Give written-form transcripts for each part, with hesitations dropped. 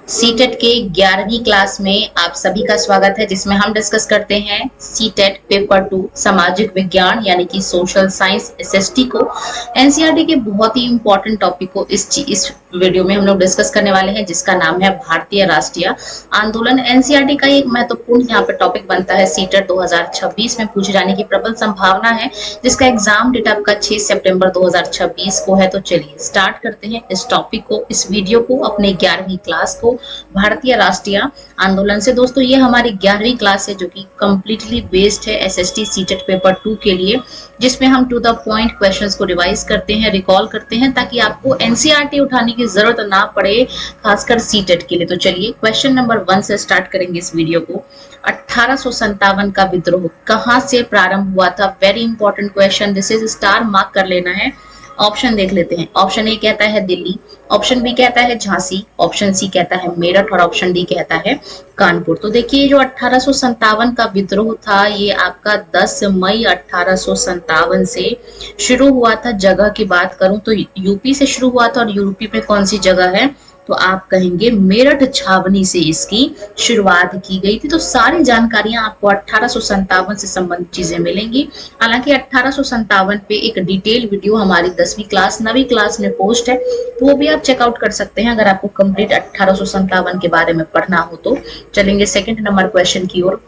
CTET के 11वीं class में आप सभी का स्वागत है, जिसमें हम डिस्कस करते हैं सीटेट पेपर 2 सामाजिक विज्ञान यानी कि सोशल साइंस एसएसटी को। एनसीईआरटी के बहुत ही इंपॉर्टेंट टॉपिक को इस वीडियो में हम लोग डिस्कस करने वाले हैं, जिसका नाम है भारतीय राष्ट्रीय आंदोलन। एनसीईआरटी का एक महत्वपूर्ण यहाँ पे टॉपिक बनता है। सीटेट 2026 में पूछे जाने की प्रबल संभावना है, जिसका एग्जाम डेट आपका 6 सितंबर 2026 को है। तो चलिए स्टार्ट करते हैं इस टॉपिक को, इस वीडियो को, अपने 11वीं क्लास को, भारतीय राष्ट्रीय आंदोलन से। दोस्तों ये हमारी 11वीं क्लास है, जो कि कंप्लीटली बेस्ड है एसएसटी सीटेट पेपर 2 के लिए, जिसमें हम टू द पॉइंट क्वेश्चंस को रिवाइज करते हैं, रिकॉल करते हैं, ताकि आपको एनसीईआरटी उठाने की जरूरत ना पड़े, खासकर सीटेट के लिए। तो चलिए क्वेश्चन नंबर 1 से स्टार्ट करेंगे इस वीडियो को। 1857 का विद्रोह कहां से प्रारंभ हुआ था? Very important question, this is star mark कर लेना है। ऑप्शन देख लेते हैं। ऑप्शन ए कहता है दिल्ली, ऑप्शन बी कहता है झांसी, ऑप्शन सी कहता है मेरठ और ऑप्शन डी कहता है कानपुर। तो देखिए जो 1857 का विद्रोह था, ये आपका 10 मई 1857 से शुरू हुआ था। जगह की बात करूं तो यूपी से शुरू हुआ था, और यूपी में कौन सी जगह है तो आप कहेंगे मेरठ छावनी से इसकी शुरुआत की गई थी। तो सारी जानकारियां आपको 1857 से संबंधित चीजें मिलेंगी। हालांकि 1857 पे एक डिटेल वीडियो हमारी 10वीं क्लास 9वीं क्लास में पोस्ट है, तो वो भी आप चेकआउट कर सकते हैं अगर आपको कंप्लीट 1857 के बारे में पढ़ना हो तो। चलेंगे सेकंड नंबर क्वेश्चन की ओर।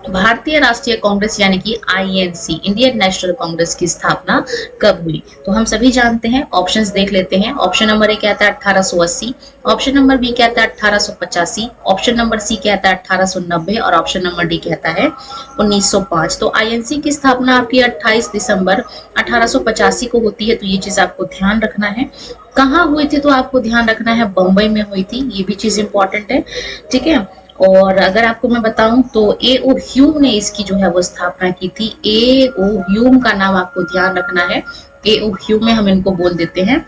भारतीय राष्ट्रीय कांग्रेस यानी कि आईएनसी, इंडियन नेशनल कांग्रेस की स्थापना कब हुई? तो हम सभी जानते हैं, ऑप्शंस देख लेते हैं। ऑप्शन नंबर ए कहता है 1880, ऑप्शन नंबर बी कहता है 1885, ऑप्शन नंबर सी कहता है 1890 और ऑप्शन नंबर डी कहता है 1905। तो आईएनसी की स्थापना आपकी 28 दिसंबर 1885 को होती है। तो ये चीज आपको ध्यान रखना है। कहाँ हुई थी? तो आपको ध्यान रखना है बम्बई में हुई थी, ये भी चीज इंपॉर्टेंट है, ठीक है। और अगर आपको मैं बताऊं तो ए.ओ. ह्यूम ने इसकी जो है वो स्थापना की थी। ए.ओ. ह्यूम का नाम आपको ध्यान रखना है। ए.ओ. ह्यूम में हम इनको बोल देते हैं,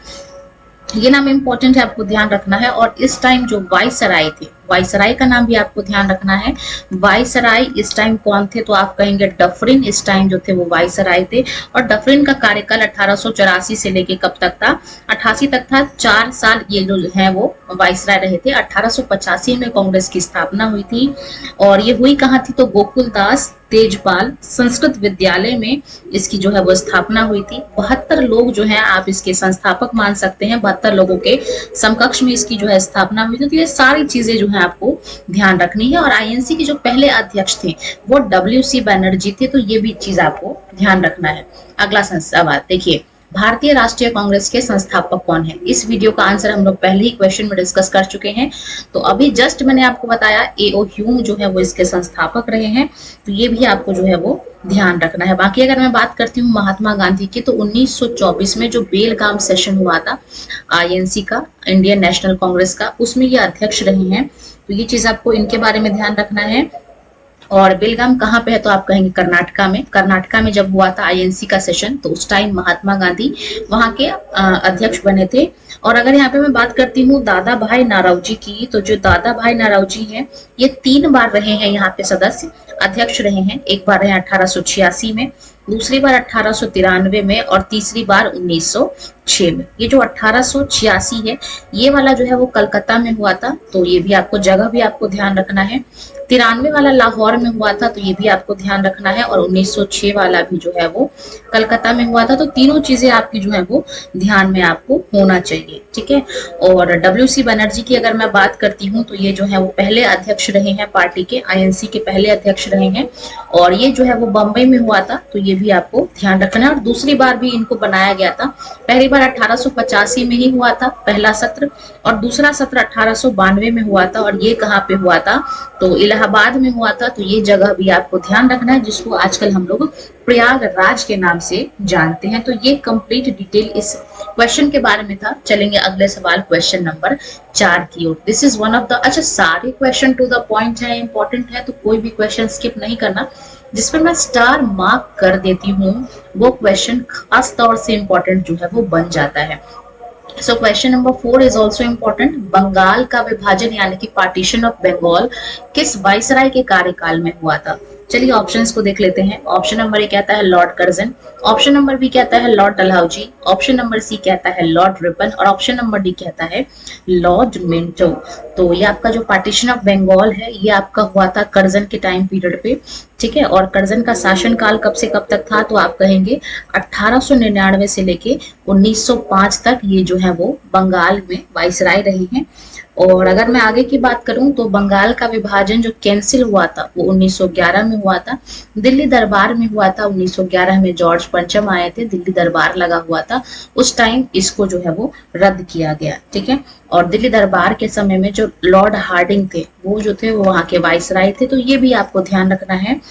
ये नाम इंपॉर्टेंट है, आपको ध्यान रखना है। और इस टाइम जो वाइसराय थे, वाइसराय का नाम भी आपको ध्यान रखना है। वाइसराय इस टाइम कौन थे? तो आप कहेंगे डफरिन इस टाइम जो थे वो वाइसराय थे। और डफरिन का कार्यकाल 1884 से लेके कब तक था? 88 तक था। 4 साल ये जो है वो वाइसराय रहे थे। 1885 में कांग्रेस की स्थापना हुई थी, और ये हुई कहाँ थी? तो गोकुलदास तेजपाल संस्कृत विद्यालय में इसकी जो है वो स्थापना हुई थी। 72 लोग जो हैं आप इसके संस्थापक मान सकते हैं। 72 लोगों के समकक्ष में इसकी जो है स्थापना हुई थी। तो ये सारी चीजें जो है आपको ध्यान रखनी है। और आईएनसी के जो पहले अध्यक्ष थे वो डब्ल्यू.सी. बनर्जी थे। तो ये भी चीज आपको ध्यान रखना है। अगला सवाल देखिए, भारतीय राष्ट्रीय कांग्रेस के संस्थापक कौन है? इस वीडियो का आंसर हम लोग पहले ही क्वेश्चन में डिस्कस कर चुके हैं। तो अभी जस्ट मैंने आपको बताया ए.ओ. ह्यूम जो है वो इसके संस्थापक रहे हैं। तो ये भी आपको जो है वो ध्यान रखना है। बाकी अगर मैं बात करती हूँ महात्मा गांधी की, तो 1924 में जो बेलगाम सेशन हुआ था आईएनसी का, इंडियन नेशनल कांग्रेस का, उसमें ये अध्यक्ष रहे हैं। तो ये चीज आपको इनके बारे में ध्यान रखना है। और बेलगाम कहाँ पे है? तो आप कहेंगे कर्नाटका में। कर्नाटका में जब हुआ था आईएनसी का सेशन, तो उस टाइम महात्मा गांधी वहां के अध्यक्ष बने थे। और अगर यहाँ पे मैं बात करती हूँ दादा भाई नारावजी की, तो जो दादा भाई नारावजी हैं ये 3 बार रहे हैं यहाँ पे सदस्य अध्यक्ष रहे हैं। एक बार रहे 1886 में, दूसरी बार 1893 में, और तीसरी बार 1906 में। ये जो 1886 है ये वाला जो है वो कलकत्ता में हुआ था। तो ये भी आपको जगह भी आपको ध्यान रखना है। 93 वाला लाहौर में हुआ था, तो ये भी आपको ध्यान रखना है। और 1906 वाला भी जो है वो कलकत्ता में हुआ था। तो तीनों चीजें आपकी जो है वो ध्यान में आपको होना चाहिए, ठीक है। और डब्ल्यू.सी. बनर्जी की अगर मैं बात करती हूँ, तो ये जो है वो पहले अध्यक्ष रहे हैं पार्टी के, आईएनसी के पहले अध्यक्ष रहे हैं। और ये जो है वो बम्बई में हुआ था। तो ये भी आपको ध्यान रखना है। और दूसरी बार भी इनको बनाया गया था। पहली बार 1885 में ही हुआ था पहला सत्र, और दूसरा सत्र 1892 में हुआ था। और ये कहाँ पे हुआ था? तो इलाहाबाद में हुआ था। तो ये जगह भी आपको ध्यान रखना है, जिसको आजकल हम लोग प्रयागराज के नाम से जानते हैं। तो ये कंप्लीट डिटेल इस क्वेश्चन के बारे में था। चलेंगे अगले सवाल क्वेश्चन नंबर 4 की ओर। This is one of the, अच्छा सारे क्वेश्चन टू द पॉइंट है, इंपॉर्टेंट है, तो कोई भी क्वेश्चन स्किप नहीं करना। जिस पर मैं स्टार मार्क कर देती हूँ वो क्वेश्चन खास तौर से इंपॉर्टेंट जो है वो बन जाता है। So question number 4 is also important. Bengal का विभाजन यानी कि पार्टीशन ऑफ बंगाल किस वाइसराय के कार्यकाल में हुआ था? चलिए ऑप्शंस को देख लेते हैं। ऑप्शन नंबर ए कहता है lord Curzon, option number B कहता है lord Dalhousie, option number C कहता है लॉर्ड रिपन और ऑप्शन नंबर डी कहता है लॉर्ड मिंटो। तो ये आपका जो पार्टीशन ऑफ बंगाल है ये आपका हुआ था कर्जन के टाइम पीरियड पे, ठीक है। और कर्जन का शासन काल कब से कब तक था, तो आप कहेंगे 1899 से लेके 1905 तक ये जो है वो बंगाल में वाइसराय रहे हैं। और अगर मैं आगे की बात करूं तो बंगाल का विभाजन जो कैंसिल हुआ था वो 1911 में हुआ था। दिल्ली दरबार में हुआ था 1911 में, जॉर्ज पंचम आए थे, दिल्ली दरबार लगा हुआ था, उस टाइम इसको जो है वो रद्द किया गया, ठीक है। और दिल्ली दरबार के समय में जो लॉर्ड हार्डिंग थे वो जो थे वो वहां के वाइसराय थे। तो ये भी आपको ध्यान रखना है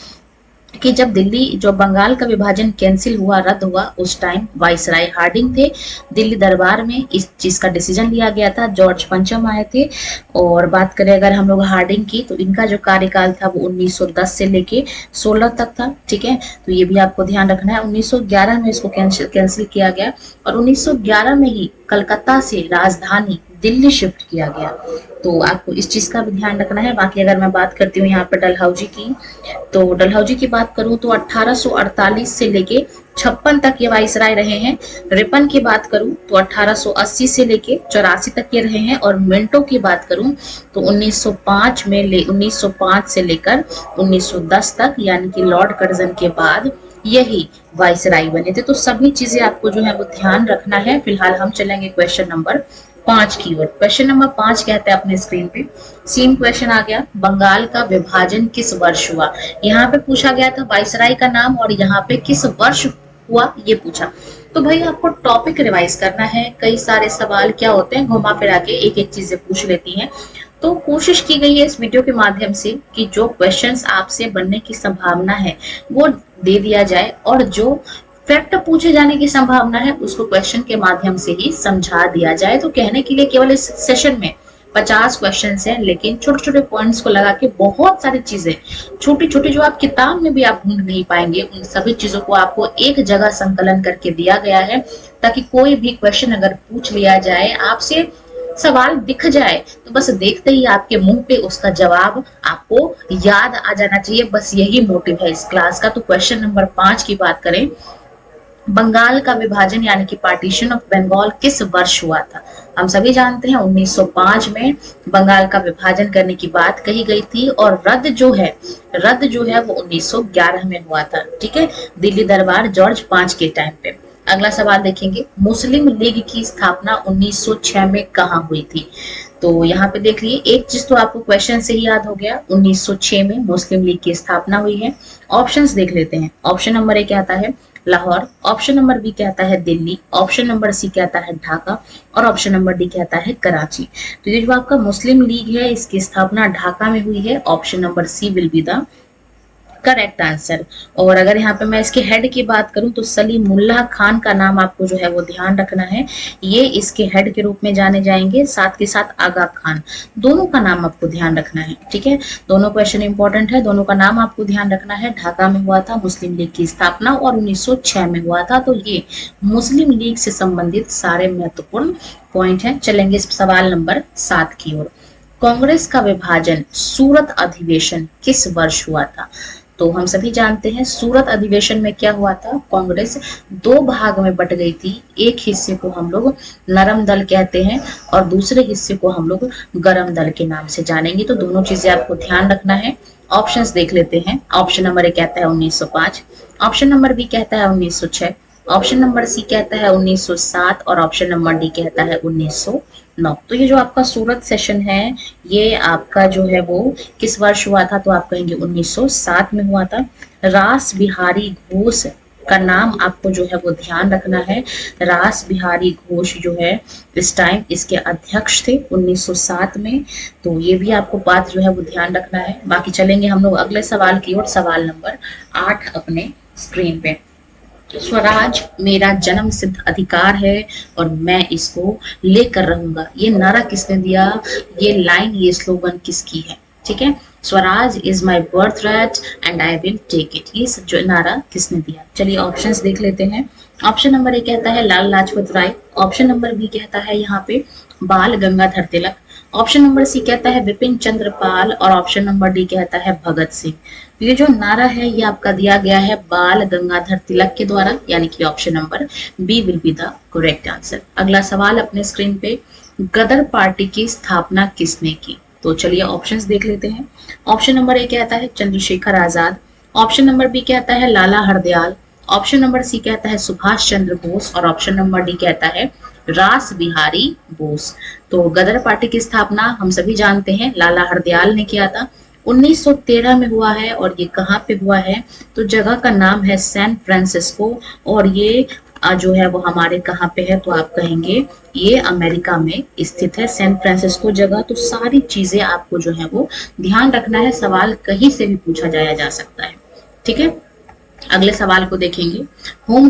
कि जब दिल्ली जो बंगाल का विभाजन कैंसिल हुआ, रद्द हुआ, उस टाइम वाइसराय हार्डिंग थे। दिल्ली दरबार में इस चीज का डिसीजन लिया गया था, जॉर्ज पंचम आए थे। और बात करें अगर हम लोग हार्डिंग की तो इनका जो कार्यकाल था वो 1910 से लेके 16 तक था, ठीक है। तो ये भी आपको ध्यान रखना है। 1911 में इसको कैंसिल किया गया और 1911 में ही कलकत्ता से राजधानी दिल्ली शिफ्ट किया गया। तो आपको इस चीज का भी ध्यान रखना है। बाकी अगर मैं बात करती हूँ यहाँ पर डलहौजी की, तो डलहौजी की बात करूं तो 1848 से लेके 56 तक ये वाइसराय रहे हैं। रिपन की बात करूं तो 1880 से लेके 84 तक ये रहे हैं। और मिंटो की बात करूं तो 1905 से लेकर 1910 तक, यानी कि लॉर्ड कर्जन के बाद यही वाइसराय बने थे। तो सभी चीजें आपको जो है वो ध्यान रखना है। फिलहाल हम चलेंगे क्वेश्चन नंबर 5 की ओर। क्वेश्चन नंबर 5 कहते हैं अपने स्क्रीन पे, सेम क्वेश्चन आ गया, बंगाल का विभाजन किस वर्ष हुआ। यहाँ पे पूछा गया था वाइसराय का नाम और यहाँ पे किस वर्ष हुआ ये पूछा। तो भाई आपको टॉपिक रिवाइज करना है। कई सारे सवाल क्या होते हैं, घुमा फिरा के एक एक चीजें पूछ लेती हैं। तो कोशिश की गई है इस वीडियो के माध्यम से कि जो क्वेश्चंस आपसे बनने की संभावना है वो दे दिया जाए और जो फैक्ट पूछे जाने की संभावना है उसको क्वेश्चन के माध्यम से ही समझा दिया जाए। तो कहने के लिए केवल इस सेशन में 50 क्वेश्चंस हैं, लेकिन छोटे छोटे पॉइंट्स को लगा के बहुत सारी चीजें छोटी छोटी जो आप किताब में भी आप ढूंढ नहीं पाएंगे, उन सभी चीजों को आपको एक जगह संकलन करके दिया गया है, ताकि कोई भी क्वेश्चन अगर पूछ लिया जाए, आपसे सवाल दिख जाए, तो बस देखते ही आपके मुंह पे उसका जवाब आपको याद आ जाना चाहिए। बस यही मोटिव है इस क्लास का। तो क्वेश्चन नंबर 5 की बात करें, बंगाल का विभाजन यानी कि पार्टीशन ऑफ बंगाल किस वर्ष हुआ था। हम सभी जानते हैं 1905 में बंगाल का विभाजन करने की बात कही गई थी और रद्द जो है वो 1911 में हुआ था, ठीक है, दिल्ली दरबार जॉर्ज 5 के टाइम पे। अगला सवाल देखेंगे, मुस्लिम लीग की स्थापना 1906 में कहाँ हुई थी। तो यहाँ पे देख लिए, एक चीज तो आपको क्वेश्चन से ही याद हो गया, 1906 में मुस्लिम लीग की स्थापना हुई है। ऑप्शंस देख लेते हैं। ऑप्शन नंबर ए कहता है लाहौर, ऑप्शन नंबर बी कहता है दिल्ली, ऑप्शन नंबर सी कहता है ढाका और ऑप्शन नंबर डी कहता है कराची। तो ये जो आपका मुस्लिम लीग है इसकी स्थापना ढाका में हुई है। Option number C will be the correct answer. और अगर यहाँ पे मैं इसके हेड की बात करूं तो सलीमुल्लाह खान का नाम आपको जो है वो ध्यान रखना है, ये इसके हेड के रूप में जाने जाएंगे। साथ के साथ आगा खान, दोनों का नाम आपको ध्यान रखना है, ठीक है। दोनों क्वेश्चन इंपॉर्टेंट है, दोनों का नाम आपको ध्यान रखना है। ढाका में हुआ था मुस्लिम लीग की स्थापना और 1906 में हुआ था। तो ये मुस्लिम लीग से संबंधित सारे महत्वपूर्ण पॉइंट है। चलेंगे सवाल नंबर 7 की ओर। कांग्रेस का विभाजन सूरत अधिवेशन किस वर्ष हुआ था। तो हम सभी जानते हैं सूरत अधिवेशन में क्या हुआ था, कांग्रेस 2 भाग में बट गई थी। एक हिस्से को हम लोग नरम दल कहते हैं और दूसरे हिस्से को हम लोग गरम दल के नाम से जानेंगे। तो दोनों चीजें आपको ध्यान रखना है। ऑप्शंस देख लेते हैं। ऑप्शन नंबर ए कहता है 1905, ऑप्शन नंबर बी कहता है 1906, ऑप्शन नंबर सी कहता है 1907 और ऑप्शन नंबर डी कहता है 1909। तो ये जो आपका सूरत सेशन है ये आपका जो है वो किस वर्ष हुआ था, तो आप कहेंगे 1907 में हुआ था। रास बिहारी घोष का नाम आपको जो है वो ध्यान रखना है। रास बिहारी घोष जो है इस टाइम इसके अध्यक्ष थे 1907 में। तो ये भी आपको बात जो है वो ध्यान रखना है। बाकी चलेंगे हम लोग अगले सवाल की ओर। सवाल नंबर 8 अपने स्क्रीन पे, स्वराज मेरा जन्म सिद्ध अधिकार है और मैं इसको लेकर रहूंगा। ये नारा किसने दिया, ये लाइन, ये स्लोगन किसकी है, ठीक है। Swaraj is my birth right and I will take it, ये जो नारा किसने दिया। चलिए ऑप्शंस देख लेते हैं। ऑप्शन नंबर ए कहता है लाल Lajpat Rai, option number B कहता है यहाँ पे बाल Gangadhar Tilak, option number C कहता है विपिन चंद्र पाल और ऑप्शन नंबर डी कहता है भगत सिंह। तो ये जो नारा है ये आपका दिया गया है बाल गंगाधर तिलक के द्वारा, यानी कि option number B will be the correct answer. अगला सवाल अपने स्क्रीन पे, गदर पार्टी की स्थापना किसने की? तो चलिए ऑप्शंस देख लेते हैं। ऑप्शन नंबर ए कहता है Chandrashekhar Azad, option number B कहता है लाला हरदयाल, ऑप्शन नंबर सी कहता है सुभाष चंद्र बोस और ऑप्शन नंबर डी कहता है रास बिहारी बोस। तो गदर पार्टी की स्थापना हम सभी जानते हैं लाला हरदयाल ने किया था, 1913 में हुआ है। और ये कहाँ पे हुआ है? तो जगह का नाम है सैन फ्रांसिस्को, और ये जो है वो हमारे कहाँ पे है? तो आप कहेंगे ये अमेरिका में स्थित है, सैन फ्रांसिस्को जगह। तो सारी चीजें आपको जो है वो ध्यान रखना है, सवाल कहीं से भी पूछा जाया जा सकता है, ठीक है। अगले सवाल को देखेंगे, होम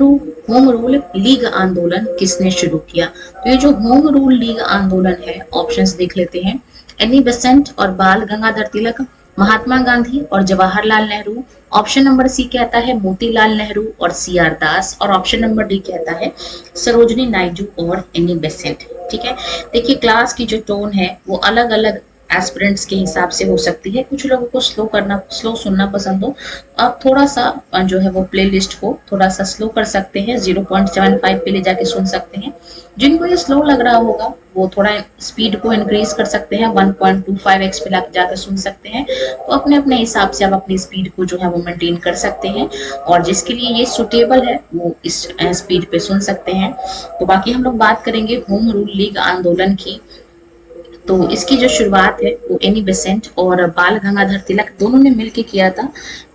रूल लीग आंदोलन किसने शुरू किया? तो ये जो होम रूल लीग आंदोलन है, ऑप्शंस देख लेते हैं। एनी बेसेंट और बाल गंगाधर तिलक, महात्मा गांधी और Jawaharlal Nehru, option number C कहता है मोतीलाल नेहरू और सी आर दास और ऑप्शन नंबर डी कहता है सरोजनी नायडू और एनी बेसेंट, ठीक है। देखिए क्लास की जो टोन है वो अलग अलग एस्पिरेंट्स के हिसाब से हो सकती है। कुछ लोगों को स्लो सुनना पसंद हो, आप थोड़ा सा जो है वो प्लेलिस्ट को थोड़ा सा स्लो कर सकते हैं, 0.75 पे ले जाके सुन सकते हैं। जिनको ये स्लो लग रहा होगा वो थोड़ा स्पीड को इंक्रीज कर सकते हैं, 1.25x पे जाके सुन सकते हैं। तो अपने अपने हिसाब से आप अपनी स्पीड को जो है वो मेंटेन कर सकते हैं, और जिसके लिए ये सुटेबल है वो इस स्पीड पे सुन सकते हैं। तो बाकी हम लोग बात करेंगे होम रूल लीग आंदोलन की। तो इसकी जो शुरुआत है वो एनी बेसेंट और बाल गंगाधर तिलक दोनों ने मिलकर किया था।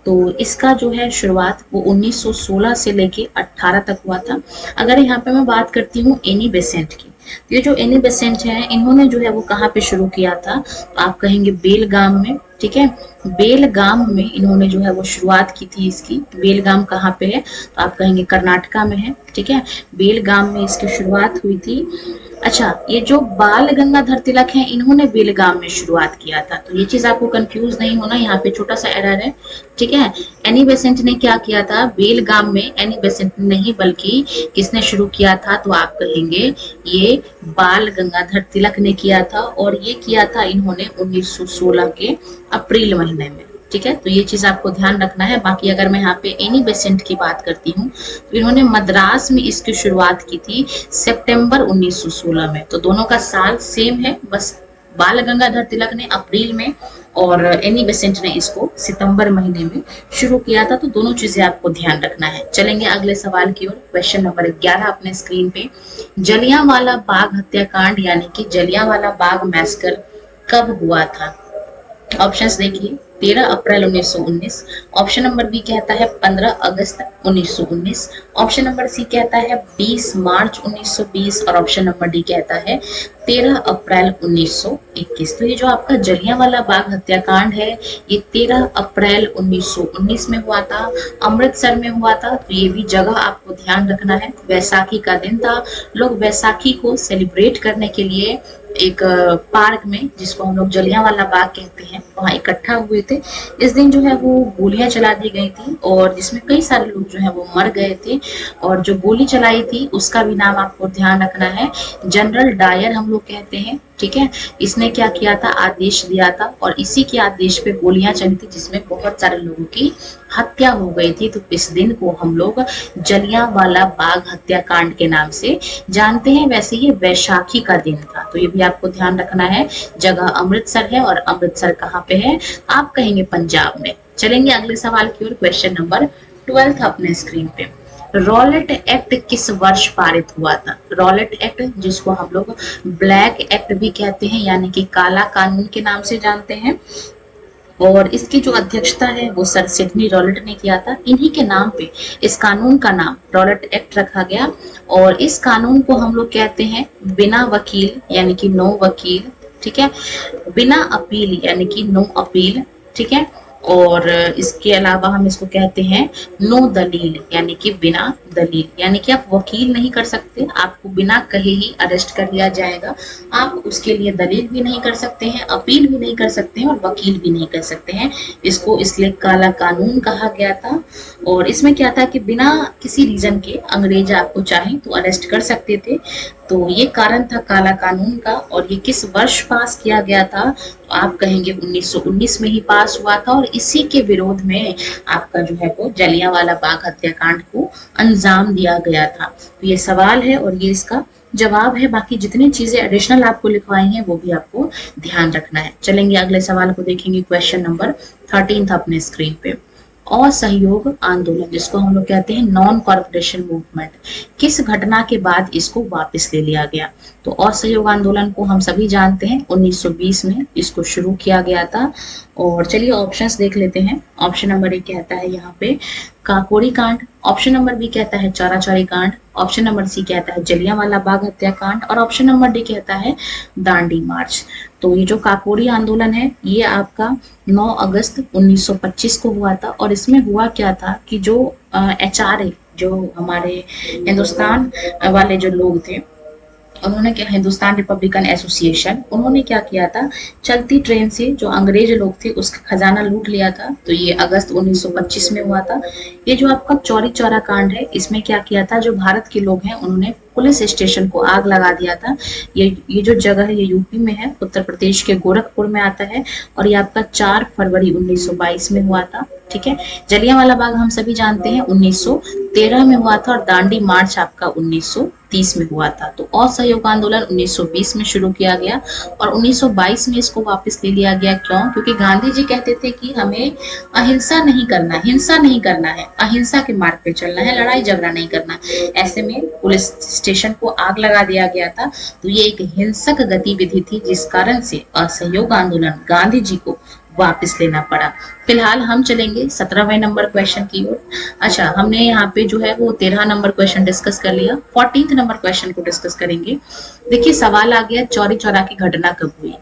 तो इसका जो है शुरुआत वो 1916 से लेके 18 तक हुआ था। अगर यहाँ पे मैं बात करती हूँ एनी बेसेंट की, तो ये जो एनी बेसेंट है इन्होंने जो है वो कहाँ पे शुरू किया था? तो आप कहेंगे बेलगाम में, ठीक है। बेलगाम में इन्होंने जो है वो शुरुआत की थी इसकी। बेलगाम कहाँ पे है? तो आप कहेंगे कर्नाटका में है, ठीक है। बेलगाम में इसकी शुरुआत हुई थी। अच्छा, ये जो बाल गंगाधर तिलक हैं इन्होंने बेलगाम में शुरुआत किया था। तो ये चीज आपको कंफ्यूज नहीं होना, यहाँ पे छोटा सा एरर है, ठीक है। एनी बेसेंट ने क्या किया था? बेलगाम में एनी बेसेंट नहीं बल्कि किसने शुरू किया था? तो आप कहेंगे ये बाल गंगाधर तिलक ने किया था, और ये किया था इन्होंने 1916 के अप्रैल महीने में, ठीक है। तो ये चीज आपको ध्यान रखना है। बाकी अगर मैं यहाँ पे एनी बेसेंट की बात करती हूँ तो इन्होंने मद्रास में इसकी शुरुआत की थी सितंबर 1916 में। तो दोनों का साल सेम है, बस बाल गंगाधर तिलक ने अप्रैल में और एनी बेसेंट ने इसको सितंबर महीने में शुरू किया था। तो दोनों चीजें आपको ध्यान रखना है। चलेंगे अगले सवाल की ओर। क्वेश्चन नंबर 11 अपने स्क्रीन पे, जलियांवाला बाग हत्याकांड यानी कि जलियांवाला बाग मैसकर कब हुआ था? ऑप्शंस देखिए, 13 अप्रैल 1919, ऑप्शन नंबर बी कहता है 15 अगस्त 1919, ऑप्शन नंबर सी कहता है 20 मार्च 1920 और ऑप्शन नंबर डी कहता है 13 अप्रैल 1921। तो ये जो आपका जलियांवाला बाग हत्याकांड है ये 13 अप्रैल 1919 में हुआ था, अमृतसर में हुआ था। तो ये भी जगह आपको ध्यान रखना है। वैसाखी का दिन था, लोग वैसाखी को सेलिब्रेट करने के लिए एक पार्क में, जिसको हम लोग जलियांवाला बाग कहते हैं, वहां इकट्ठा हुए थे। इस दिन जो है वो गोलियां चला दी गई थी और जिसमें कई सारे लोग जो है वो मर गए थे। और जो गोली चलाई थी उसका भी नाम आपको ध्यान रखना है, जनरल डायर हम लोग कहते हैं, ठीक है। इसने क्या किया था? आदेश दिया था और इसी के आदेश पे गोलियां चली थी जिसमें बहुत सारे लोगों की हत्या हो गई थी। तो इस दिन को हम लोग जलियांवाला बाग हत्याकांड के नाम से जानते हैं। वैसे ये वैशाखी का दिन था, तो ये भी आपको ध्यान रखना है। जगह अमृतसर है और अमृतसर कहाँ पे है? आप कहेंगे पंजाब में। चलेंगे अगले सवाल की ओर। क्वेश्चन नंबर 12 अपने स्क्रीन पे, रॉलेट एक्ट किस वर्ष पारित हुआ था? रॉलेट एक्ट, जिसको हम लोग ब्लैक एक्ट भी कहते हैं, यानी कि काला कानून के नाम से जानते हैं, और इसकी जो अध्यक्षता है वो सर सिडनी रॉलेट ने किया था। इन्हीं के नाम पे इस कानून का नाम रॉलेट एक्ट रखा गया। और इस कानून को हम लोग कहते हैं बिना वकील यानी कि नो वकील, ठीक है, बिना अपील यानी कि नो अपील, ठीक है, और इसके अलावा हम इसको कहते हैं नो दलील, यानी कि बिना दलील, यानी कि आप वकील नहीं कर सकते, आपको बिना कहे ही अरेस्ट कर लिया जाएगा। आप उसके लिए दलील भी नहीं कर सकते हैं, अपील भी नहीं कर सकते हैं और वकील भी नहीं कर सकते हैं। इसको इसलिए काला कानून कहा गया था। और इसमें क्या था कि बिना किसी रीजन के अंग्रेज आपको चाहे तो अरेस्ट कर सकते थे। तो ये कारण था काला कानून का। और ये किस वर्ष पास किया गया था, तो आप कहेंगे 1919 में ही पास हुआ था। और इसी के विरोध में आपका जो है वो जलियांवाला बाग हत्याकांड को अंजाम दिया गया था। तो ये सवाल है और ये इसका जवाब है। बाकी जितनी चीजें एडिशनल आपको लिखवाई हैं वो भी आपको ध्यान रखना है। चलेंगे अगले सवाल को देखेंगे, क्वेश्चन नंबर 13 अपने स्क्रीन पे। असहयोग आंदोलन, जिसको हम लोग कहते हैं नॉन कॉर्पोरेशन मूवमेंट, किस घटना के बाद इसको वापस ले लिया गया? तो असहयोग आंदोलन को हम सभी जानते हैं 1920 में इसको शुरू किया गया था। और चलिए ऑप्शंस देख लेते हैं। ऑप्शन नंबर ए कहता है यहाँ पे काकोरी कांड, ऑप्शन नंबर बी कहता है चौरा चौरी कांड, ऑप्शन नंबर सी कहता है जलियांवाला बाग हत्याकांड और ऑप्शन नंबर डी कहता है दांडी मार्च। तो ये जो काकोरी आंदोलन है ये आपका 9 अगस्त 1925 को हुआ था। और इसमें हुआ क्या था कि जो HRA, जो हमारे हिंदुस्तान वाले जो लोग थे, उन्होंने क्या, हिंदुस्तान रिपब्लिकन एसोसिएशन, उन्होंने क्या किया था, चलती ट्रेन से जो अंग्रेज लोग थे उसका खजाना लूट लिया था। तो ये अगस्त 1925 में हुआ था। ये जो आपका चौरी चौरा कांड है, इसमें क्या किया था, जो भारत के लोग हैं उन्होंने पुलिस स्टेशन को आग लगा दिया था। ये जो जगह है ये यूपी में है, उत्तर प्रदेश के गोरखपुर में आता है। और ये आपका 4 फरवरी 1922 में हुआ था। ठीक है। जलियांवाला बाग हम सभी जानते हैं 1913 में हुआ था और दांडी मार्च आपका 1930 में हुआ था। तो असहयोग आंदोलन 1920 में शुरू किया गया और 1922 में इसको वापस ले लिया गया। क्यों? क्योंकि गांधी जी कहते थे कि हमें अहिंसा नहीं करना, हिंसा नहीं करना है, अहिंसा के मार्ग पे चलना है, लड़ाई झगड़ा नहीं करना। ऐसे में पुलिस स्टेशन को आग लगा दिया गया था। तो ये एक हिंसक गतिविधि थी जिस कारण से असहयोग आंदोलन गांधी जी को वापस लेना पड़ा। फिलहाल हम चलेंगे 17वें नंबर क्वेश्चन की ओर। अच्छा, हमने यहाँ पे जो है वो 13 नंबर क्वेश्चन डिस्कस कर लिया। 14th नंबर क्वेश्चन को डिस्कस करेंगे। देखिए सवाल आ गया, चौरी चौरा की घटना कब हुई?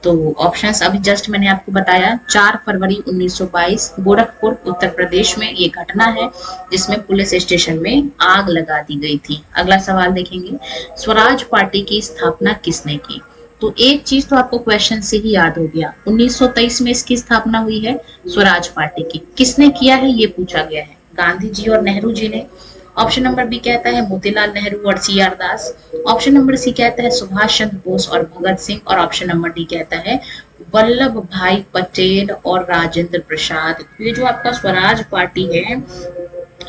तो ऑप्शंस अभी जस्ट मैंने आपको बताया, 4 फरवरी 1922 गोरखपुर उत्तर प्रदेश में ये घटना है जिसमें पुलिस स्टेशन में आग लगा दी गई थी। अगला सवाल देखेंगे, स्वराज पार्टी की स्थापना किसने की? तो एक चीज तो आपको क्वेश्चन से ही याद हो गया, 1923 में इसकी स्थापना हुई है स्वराज पार्टी की। किसने किया है ये पूछा गया है, गांधी जी और नेहरू जी ने। ऑप्शन नंबर बी कहता है मोतीलाल नेहरू और CR दास, ऑप्शन नंबर सी कहता है सुभाष चंद्र बोस और भगत सिंह और ऑप्शन नंबर डी कहता है वल्लभ भाई पटेल और राजेंद्र प्रसाद। ये जो आपका स्वराज पार्टी है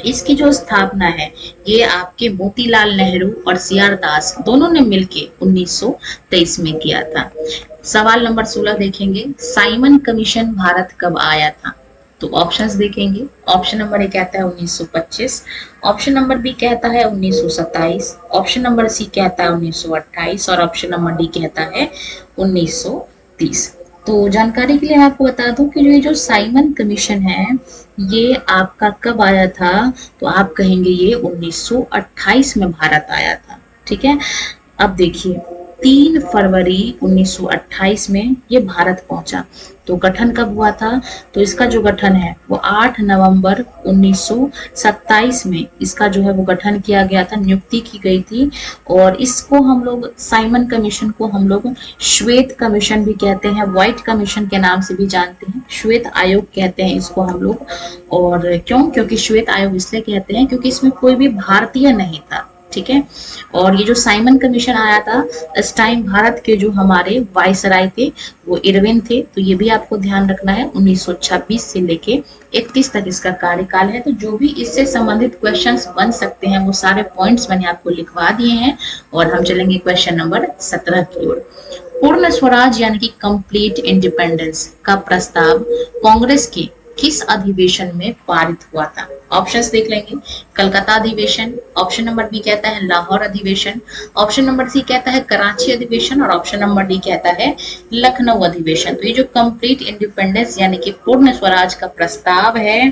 इसकी जो स्थापना है ये आपके मोतीलाल नेहरू और CR दास दोनों ने मिलके 1923 में किया था। सवाल नंबर 16 देखेंगे, साइमन कमीशन भारत कब आया था? तो ऑप्शंस देखेंगे। ऑप्शन नंबर ए कहता है 1925, ऑप्शन नंबर बी कहता है 1927, ऑप्शन नंबर सी कहता है 1928 और ऑप्शन नंबर डी कहता है 1930। तो जानकारी के लिए मैं आपको बता दूं कि जो साइमन कमीशन है ये आपका कब आया था, तो आप कहेंगे ये 1928 में भारत आया था। ठीक है। अब देखिए 3 फरवरी 1928 में ये भारत पहुंचा। तो गठन कब हुआ था? तो इसका जो गठन है वो 8 नवंबर 1927 में इसका जो है वो गठन किया गया था, नियुक्ति की गई थी। और इसको हम लोग साइमन कमीशन को हम लोग श्वेत कमीशन भी कहते हैं, व्हाइट कमीशन के नाम से भी जानते हैं, श्वेत आयोग कहते हैं इसको हम लोग। और क्यों? क्योंकि श्वेत आयोग इसलिए कहते हैं क्योंकि इसमें कोई भी भारतीय नहीं था। ठीक है। और ये जो साइमन कमीशन आया था इस टाइम भारत के जो हमारे वायसराय थे वो इरविन थे। तो ये भी आपको ध्यान रखना है। 1926 से लेके 31 तक इसका कार्यकाल है। तो जो भी इससे संबंधित क्वेश्चंस बन सकते हैं वो सारे पॉइंट्स मैंने आपको लिखवा दिए हैं। और हम चलेंगे क्वेश्चन नंबर 17 की ओर। पूर्ण स्वराज यानी कि कंप्लीट इंडिपेंडेंस का प्रस्ताव कांग्रेस के किस अधिवेशन में पारित हुआ था? ऑप्शंस देख लेंगे। कलकत्ता अधिवेशन, ऑप्शन नंबर बी कहता है लाहौर अधिवेशन, ऑप्शन नंबर सी कहता है कराची अधिवेशन और ऑप्शन नंबर डी कहता है लखनऊ अधिवेशन। तो ये जो कंप्लीट इंडिपेंडेंस यानी कि पूर्ण स्वराज का प्रस्ताव है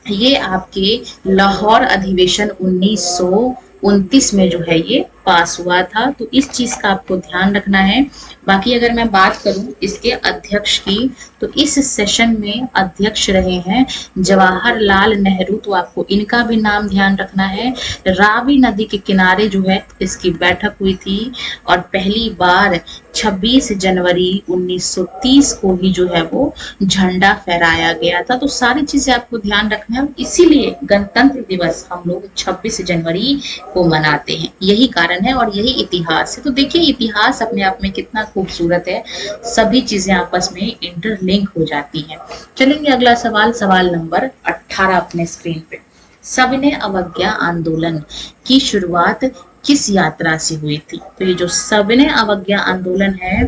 ये आपके लाहौर अधिवेशन 1929 में जो है ये पास हुआ था। तो इस चीज का आपको ध्यान रखना है। बाकी अगर मैं बात करूं इसके अध्यक्ष की, तो इस सेशन में अध्यक्ष रहे हैं जवाहरलाल नेहरू, तो आपको इनका भी नाम ध्यान रखना है। रावी नदी के किनारे जो है इसकी बैठक हुई थी और पहली बार 26 जनवरी 1930 को ही जो है वो झंडा फहराया गया था। तो सारी चीजें आपको ध्यान रखना है, इसीलिए गणतंत्र दिवस हम लोग 26 जनवरी को मनाते हैं, यही कारण है और यही इतिहास है। तो देखिए इतिहास अपने आप में कितना खूबसूरत है, सभी चीजें आपस में इंटरलिंक हो जाती हैं। चलेंगे अगला सवाल, सवाल नंबर 18 अपने स्क्रीन पे। सविनय अवज्ञा आंदोलन की शुरुआत किस यात्रा से हुई थी? तो ये जो सविनय अवज्ञा आंदोलन है,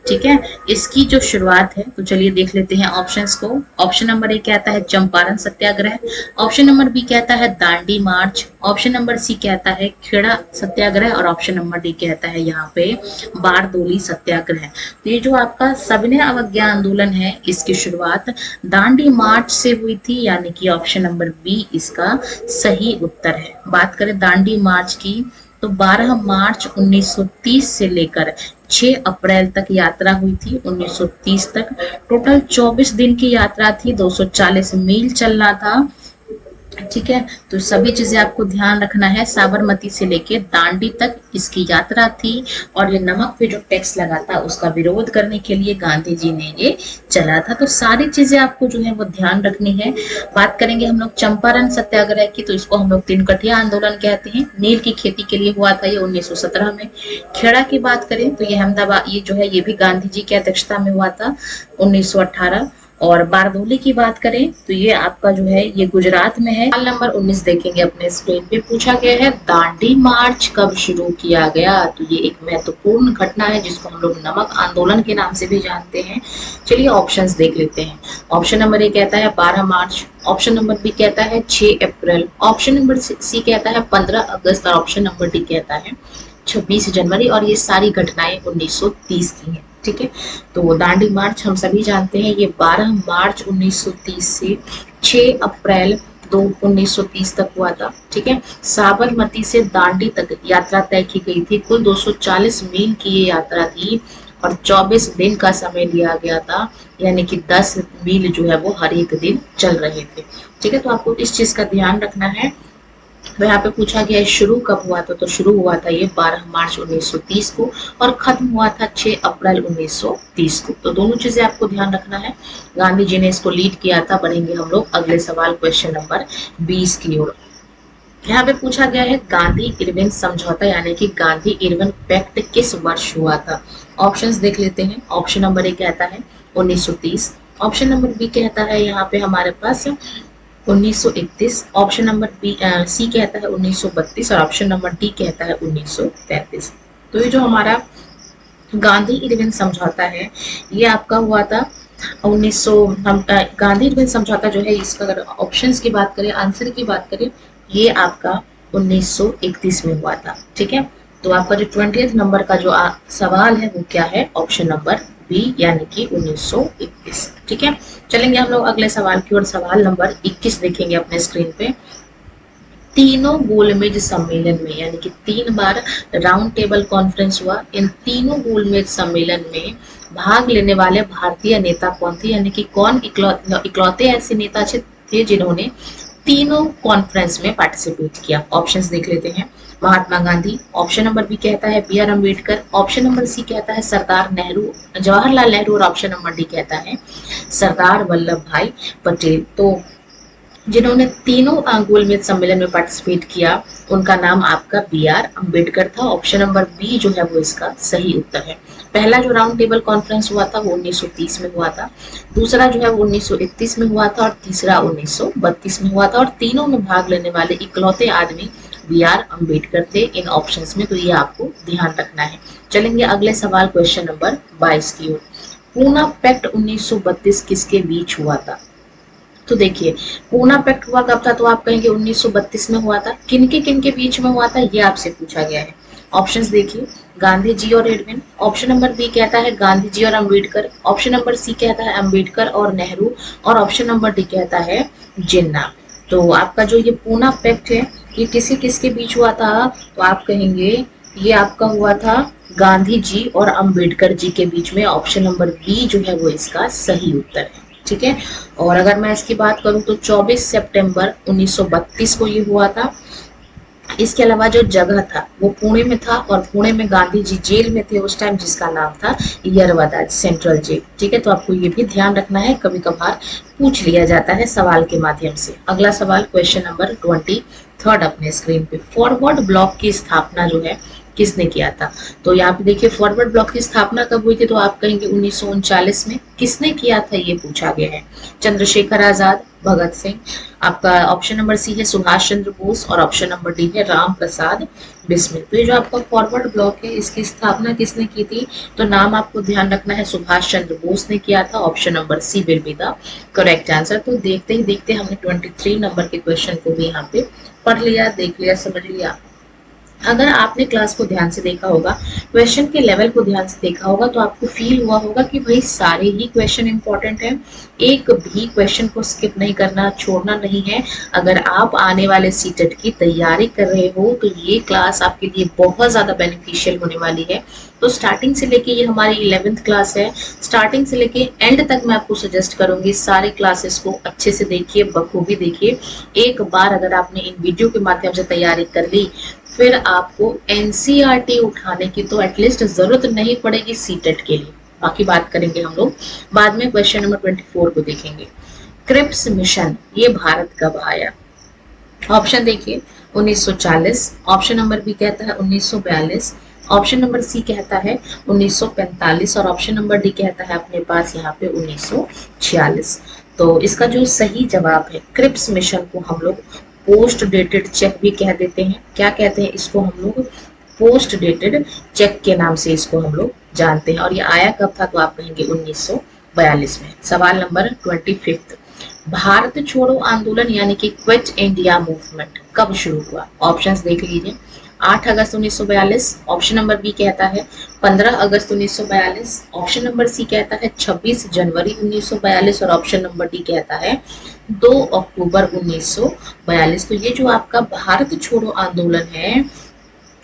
ठीक है, इसकी जो शुरुआत है, तो चलिए देख लेते हैं ऑप्शंस को। ऑप्शन नंबर ए कहता है चंपारण सत्याग्रह, ऑप्शन नंबर बी कहता है दांडी मार्च, ऑप्शन नंबर सी कहता है खेड़ा सत्याग्रह और ऑप्शन नंबर डी कहता है यहाँ पे बारदोली सत्याग्रह। तो ये जो आपका सविनय अवज्ञा आंदोलन है, इसकी शुरुआत दांडी मार्च से हुई थी, यानी कि ऑप्शन नंबर बी इसका सही उत्तर है। बात करें दांडी मार्च की, तो 12 मार्च 1930 से लेकर 6 अप्रैल तक यात्रा हुई थी, 1930 तक। टोटल 24 दिन की यात्रा थी, 240 मील चलना था, ठीक है। तो सभी चीजें आपको ध्यान रखना है। साबरमती से लेके दांडी तक इसकी यात्रा थी और ये नमक पे जो टैक्स लगा था उसका विरोध करने के लिए गांधी जी ने ये चला था। तो सारी चीजें आपको जो है वो ध्यान रखनी है। बात करेंगे हम लोग चंपारण सत्याग्रह की, तो इसको हम लोग तिनकटिया आंदोलन कहते हैं। नील की खेती के लिए हुआ था ये 1917 में। खेड़ा की बात करें तो ये अहमदाबाद, ये जो है ये भी गांधी जी की अध्यक्षता में हुआ था 1918। और बारदोली की बात करें तो ये आपका जो है ये गुजरात में है। सवाल नंबर 19 देखेंगे अपने स्क्रीन पे। पूछा गया है दांडी मार्च कब शुरू किया गया? तो ये एक महत्वपूर्ण घटना है जिसको हम लोग नमक आंदोलन के नाम से भी जानते हैं। चलिए ऑप्शंस देख लेते हैं। ऑप्शन नंबर ए कहता है 12 मार्च, ऑप्शन नंबर बी कहता है 6 अप्रैल, ऑप्शन नंबर सी कहता है 15 अगस्त और ऑप्शन नंबर डी कहता है 26 जनवरी। और ये सारी घटनाएं 1930 की हैं, ठीक है। तो दांडी मार्च हम सभी जानते हैं ये 12 मार्च 1930 से 6 अप्रैल 1930 तक हुआ था, ठीक है। साबरमती से दांडी तक यात्रा तय की गई थी। कुल 240 मील की ये यात्रा थी और 24 दिन का समय लिया गया था, यानी कि 10 मील जो है वो हर एक दिन चल रहे थे, ठीक है। तो आपको इस चीज का ध्यान रखना है। तो यहाँ पे पूछा गया है शुरू कब हुआ था, तो शुरू हुआ था ये 12 मार्च 1930 को और खत्म हुआ था 6 अप्रैल 1930 को। तो दोनों चीजें आपको ध्यान रखना है। गांधी जी ने इसको लीड किया था। बढ़ेंगे हम लोग अगले सवाल क्वेश्चन नंबर 20 की ओर। यहाँ पे पूछा गया है गांधी इरविन समझौता यानी कि गांधी इरविन पैक्ट किस वर्ष हुआ था? ऑप्शंस देख लेते हैं। ऑप्शन नंबर ए कहता है 1930, ऑप्शन नंबर बी कहता है यहाँ पे हमारे पास 1931, ऑप्शन नंबर बी सी कहता है 1932 और ऑप्शन नंबर डी कहता है 1933। तो ये जो हमारा गांधी इरविन समझौता है ये आपका हुआ था 1900। हम गांधी इरविन समझौता जो है इसका अगर ऑप्शंस की बात करें, आंसर की बात करें, ये आपका 1931 में हुआ था, ठीक है। तो आपका जो 20th नंबर का जो सवाल है वो क्या है? ऑप्शन नंबर बी यानी कि 1921, ठीक है। चलेंगे हम लोग अगले सवाल की ओर। सवाल नंबर 21 देखेंगे अपने स्क्रीन पे। तीनों गोलमेज सम्मेलन में यानी कि 3 बार राउंड टेबल कॉन्फ्रेंस हुआ, इन तीनों गोलमेज सम्मेलन में भाग लेने वाले भारतीय नेता कौन थे? यानी कि कौन इकलौते ऐसे नेता थे जिन्होंने तीनों कॉन्फ्रेंस में पार्टिसिपेट किया? ऑप्शंस देख लेते हैं। Mahatma Gandhi, option number B कहता है B R Ambedkar, option number C कहता है सरदार नेहरू, जवाहरलाल नेहरू और ऑप्शन नंबर डी कहता है सरदार वल्लभ भाई पटेल। तो जिन्होंने तीनों गोलमेज सम्मेलन में पार्टिसिपेट किया उनका नाम आपका बी आर अम्बेडकर था। ऑप्शन नंबर बी जो है वो इसका सही उत्तर है। पहला जो राउंड टेबल कॉन्फ्रेंस हुआ था वो 1930 में हुआ था, दूसरा जो है वो 1931 में हुआ था और तीसरा 1932 में हुआ था। और तीनों में भाग लेने वाले इकलौते आदमी बी आर अम्बेडकर थे इन ऑप्शंस में। तो ये आपको ध्यान रखना है। चलेंगे अगले सवाल क्वेश्चन नंबर 22 की ओर। पूना पैक्ट 1932 किसके बीच हुआ था? तो देखिए पूना पैक्ट हुआ कब था? तो आप कहेंगे 1932 में हुआ था। किनके बीच में हुआ था ये आपसे पूछा गया है। ऑप्शंस देखिए, गांधी जी और इरविन, ऑप्शन नंबर बी कहता है गांधी जी और अम्बेडकर, ऑप्शन नंबर सी कहता है अम्बेडकर और नेहरू और ऑप्शन नंबर डी कहता है जिन्ना। तो आपका जो ये पूना पैक्ट है ये किसके बीच हुआ था? तो आप कहेंगे ये आपका हुआ था गांधी जी और अंबेडकर जी के बीच में। ऑप्शन नंबर बी जो है वो इसका सही उत्तर है। ठीक है, और अगर मैं इसकी बात करूं तो 24 सितंबर 1932 को ये हुआ था। इसके अलावा जो जगह था वो पुणे में था, और पुणे में गांधी जी जेल में थे उस टाइम, जिसका नाम था यरवदा सेंट्रल जेल। ठीक है, तो आपको ये भी ध्यान रखना है, कभी कभार पूछ लिया जाता है सवाल के माध्यम से। अगला सवाल क्वेश्चन नंबर 23 अपने स्क्रीन पे, फॉरवर्ड ब्लॉक की स्थापना जो है किसने किया था? तो यहाँ पे देखिए फॉरवर्ड ब्लॉक की स्थापना कब हुई थी, तो आप कहेंगे 1939 में। किसने किया था ये पूछा गया है। चंद्रशेखर आजाद, भगत सिंह। आपका ऑप्शन नंबर सी है सुभाष चंद्र बोस, और ऑप्शन नंबर डी है राम प्रसाद बिस्मिल। तो ये जो आपका फॉरवर्ड ब्लॉक है इसकी स्थापना किसने की थी? तो नाम आपको ध्यान रखना है, सुभाष चंद्र बोस ने किया था। Option number C will be the correct answer. तो देखते ही देखते हमने 23 नंबर के क्वेश्चन को भी यहाँ पे पढ़ लिया, देख लिया, समझ लिया। अगर आपने क्लास को ध्यान से देखा होगा, क्वेश्चन के लेवल को ध्यान से देखा होगा, तो आपको फील हुआ होगा कि भाई सारे ही क्वेश्चन इंपॉर्टेंट हैं, एक भी क्वेश्चन को स्किप नहीं करना, छोड़ना नहीं है। अगर आप आने वाले सीटेट की तैयारी कर रहे हो तो ये क्लास आपके लिए बहुत ज्यादा बेनिफिशियल होने वाली है। तो स्टार्टिंग से लेके, ये हमारी 11th क्लास है, स्टार्टिंग से लेके एंड तक मैं आपको सजेस्ट करूंगी सारे क्लासेस को अच्छे से देखिए, बखूबी देखिए। एक बार अगर आपने इन वीडियो के माध्यम से तैयारी कर ली, फिर आपको एनसीईआरटी उठाने की तो एटलीस्ट जरूरत नहीं पड़ेगी सीटेट के लिए। बाकी बात करेंगे हम लोग बाद में। क्वेश्चन नंबर 24 को देखेंगे। क्रिप्स मिशन ये भारत कब आया? ऑप्शन देखिए 1940, ऑप्शन नंबर बी कहता है 1942, ऑप्शन नंबर सी कहता है 1945, और ऑप्शन नंबर डी कहता है अपने पास यहाँ पे 1946। तो इसका जो सही जवाब है, क्रिप्स मिशन को हम लोग पोस्ट डेटेड चेक भी कह देते हैं। क्या कहते हैं इसको हम लोग? पोस्ट डेटेड चेक के नाम से इसको हम लोग जानते हैं। और ये आया कब था? तो आप कहेंगे 1942 में। सवाल नंबर 25, भारत छोड़ो आंदोलन यानी कि क्विट इंडिया मूवमेंट कब शुरू हुआ? ऑप्शंस देख लीजिए। 8 अगस्त 1942, ऑप्शन नंबर बी कहता है 15 अगस्त 1942, ऑप्शन नंबर सी कहता है 26 जनवरी 1942, और ऑप्शन नंबर डी कहता है 2 अक्टूबर 1942। तो ये जो आपका भारत छोड़ो आंदोलन है,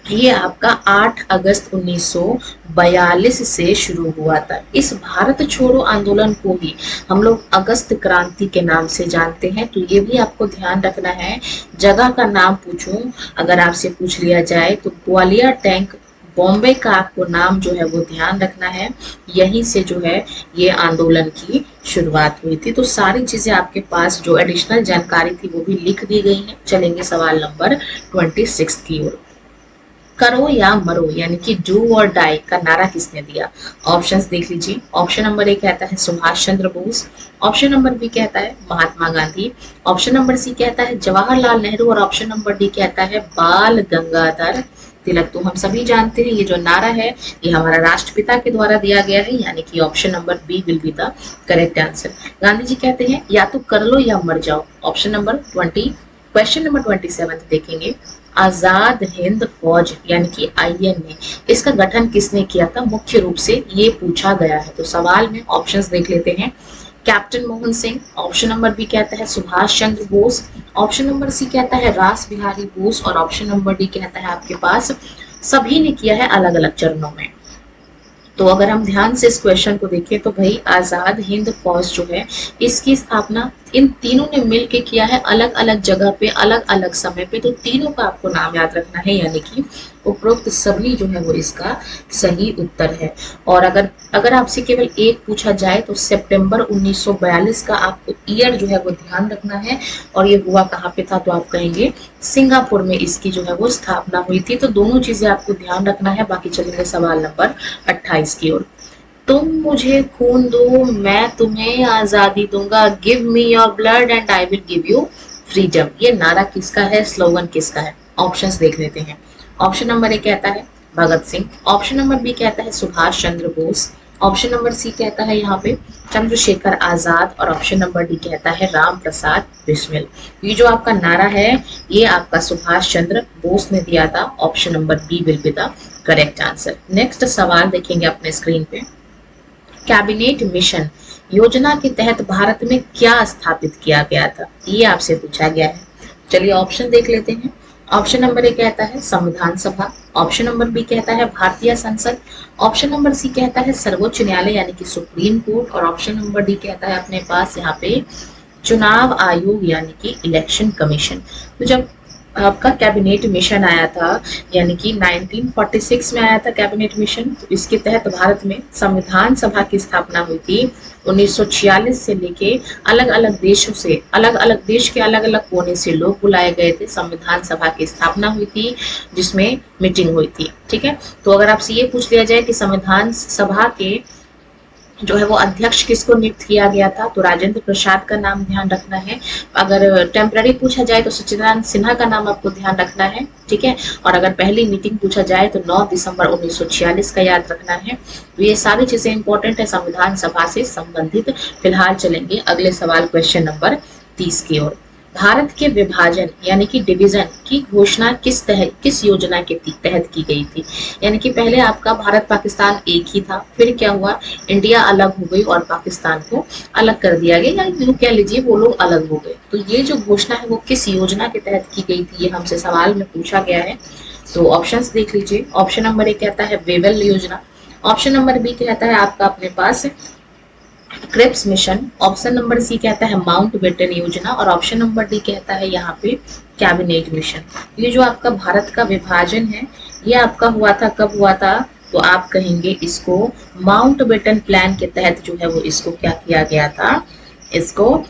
ये आपका 8 अगस्त 1942 से शुरू हुआ था। इस भारत छोड़ो आंदोलन को ही हम लोग अगस्त क्रांति के नाम से जानते हैं। तो ये भी आपको ध्यान रखना है। जगह का नाम पूछूं, अगर आपसे पूछ लिया जाए तो ग्वालियर टैंक बॉम्बे का आपको नाम जो है वो ध्यान रखना है। यहीं से जो है ये आंदोलन की शुरुआत हुई थी। तो सारी चीजें आपके पास जो एडिशनल जानकारी थी वो भी लिख दी गई है। चलेंगे सवाल नंबर 26 की ओर। करो या मरो यानी कि डू और डाई का नारा किसने दिया? ऑप्शंस देख लीजिए। ऑप्शन नंबर ए कहता है Subhash Chandra Bose, option number B कहता है महात्मा गांधी, ऑप्शन नंबर सी कहता है जवाहरलाल नेहरू, और ऑप्शन नंबर डी कहता है बाल गंगाधर तिलक। तो हम सभी जानते हैं ये जो नारा है ये हमारा राष्ट्रपिता के द्वारा दिया गया है, यानी कि option number B will be the correct answer. Gandhi ji कहते हैं या तो कर लो या मर जाओ। Option number 20। क्वेश्चन नंबर 27 देखेंगे। आजाद हिंद फौज यानी कि आईएनए, इसका गठन किसने किया था? मुख्य रूप से ये पूछा गया है। तो सवाल में ऑप्शंस देख लेते हैं। Captain Mohan Singh, option number B कहता है Subhash Chandra Bose, option number C कहता है रास बिहारी बोस, और ऑप्शन नंबर डी कहता है आपके पास सभी ने किया है अलग अलग चरणों में। तो अगर हम ध्यान से इस क्वेश्चन को देखें तो भाई आजाद हिंद फौज जो है इसकी स्थापना इन तीनों ने मिलकर किया है, अलग अलग जगह पे, अलग अलग समय पे। तो तीनों का आपको नाम याद रखना है, यानी कि उपरोक्त सभी जो है वो इसका सही उत्तर है। और अगर आपसे केवल एक पूछा जाए तो सितंबर 1942 का आपको ईयर जो है वो ध्यान रखना है। और ये हुआ कहाँ पे था? तो आप कहेंगे सिंगापुर में इसकी जो है वो स्थापना हुई थी। तो दोनों चीजें आपको ध्यान रखना है। बाकी चलेंगे सवाल नंबर 28 की ओर। तुम मुझे खून दो मैं तुम्हें आजादी दूंगा, give me your blood and I will give you freedom, ये नारा किसका है? स्लोगन किसका है? ऑप्शंस देख लेते हैं। ऑप्शन नंबर ए कहता है Bhagat Singh, option number B कहता है Subhash Chandra Bose, option number C कहता है यहाँ पे चंद्रशेखर आजाद, और ऑप्शन नंबर डी कहता है राम प्रसाद बिस्मिल। ये जो आपका नारा है ये आपका सुभाष चंद्र बोस ने दिया था। Option number B will be the correct answer. Next सवाल देखेंगे अपने स्क्रीन पे। कैबिनेट मिशन योजना के तहत भारत में क्या स्थापित किया गया था? ये आपसे पूछा गया है। चलिए ऑप्शन देख लेते हैं। ऑप्शन नंबर ए कहता है संविधान सभा, ऑप्शन नंबर बी कहता है भारतीय संसद, ऑप्शन नंबर सी कहता है सर्वोच्च न्यायालय यानी कि सुप्रीम कोर्ट, और ऑप्शन नंबर डी कहता है अपने पास यहाँ पे चुनाव आयोग यानी कि इलेक्शन कमीशन। तो जब आपका कैबिनेट मिशन आया था, यानी कि 1946 में आया था कैबिनेट मिशन, तो इसके तहत भारत में संविधान सभा की स्थापना हुई थी। 1946 से लेके अलग अलग देशों से, अलग अलग देश के अलग अलग कोने से लोग बुलाए गए थे, संविधान सभा की स्थापना हुई थी जिसमें मीटिंग हुई थी। ठीक है, तो अगर आपसे ये पूछ लिया जाए कि संविधान सभा के जो है वो अध्यक्ष किसको नियुक्त किया गया था, तो राजेंद्र प्रसाद का नाम ध्यान रखना है। अगर टेम्पररी पूछा जाए तो सच्चिदानंद सिन्हा का नाम आपको ध्यान रखना है। ठीक है, और अगर पहली मीटिंग पूछा जाए तो 9 दिसंबर 1946 का याद रखना है। तो ये सारी चीजें इंपॉर्टेंट है संविधान सभा से संबंधित। फिलहाल चलेंगे अगले सवाल क्वेश्चन नंबर 30 की ओर। भारत के विभाजन यानी कि डिवीजन की घोषणा किस योजना के तहत की गई थी। यानी कि पहले आपका भारत पाकिस्तान एक ही था, फिर क्या हुआ, इंडिया अलग हो गई और पाकिस्तान को अलग कर दिया गया, यानी कह लीजिए वो लोग अलग हो गए। तो ये जो घोषणा है वो किस योजना के तहत की गई थी, ये हमसे सवाल में पूछा गया है। तो ऑप्शंस देख लीजिए। ऑप्शन नंबर ए कहता है वेवल योजना, ऑप्शन नंबर बी कहता है आपका अपने पास Cripps mission, option number C कहता है माउंटबेटन योजना, और ऑप्शन नंबर डी कहता है यहाँ पे कैबिनेट मिशन। ये जो आपका भारत का विभाजन है ये आपका हुआ था, कब हुआ था, तो आप कहेंगे इसको माउंटबेटन प्लान के तहत जो है वो इसको क्या किया गया था, इसको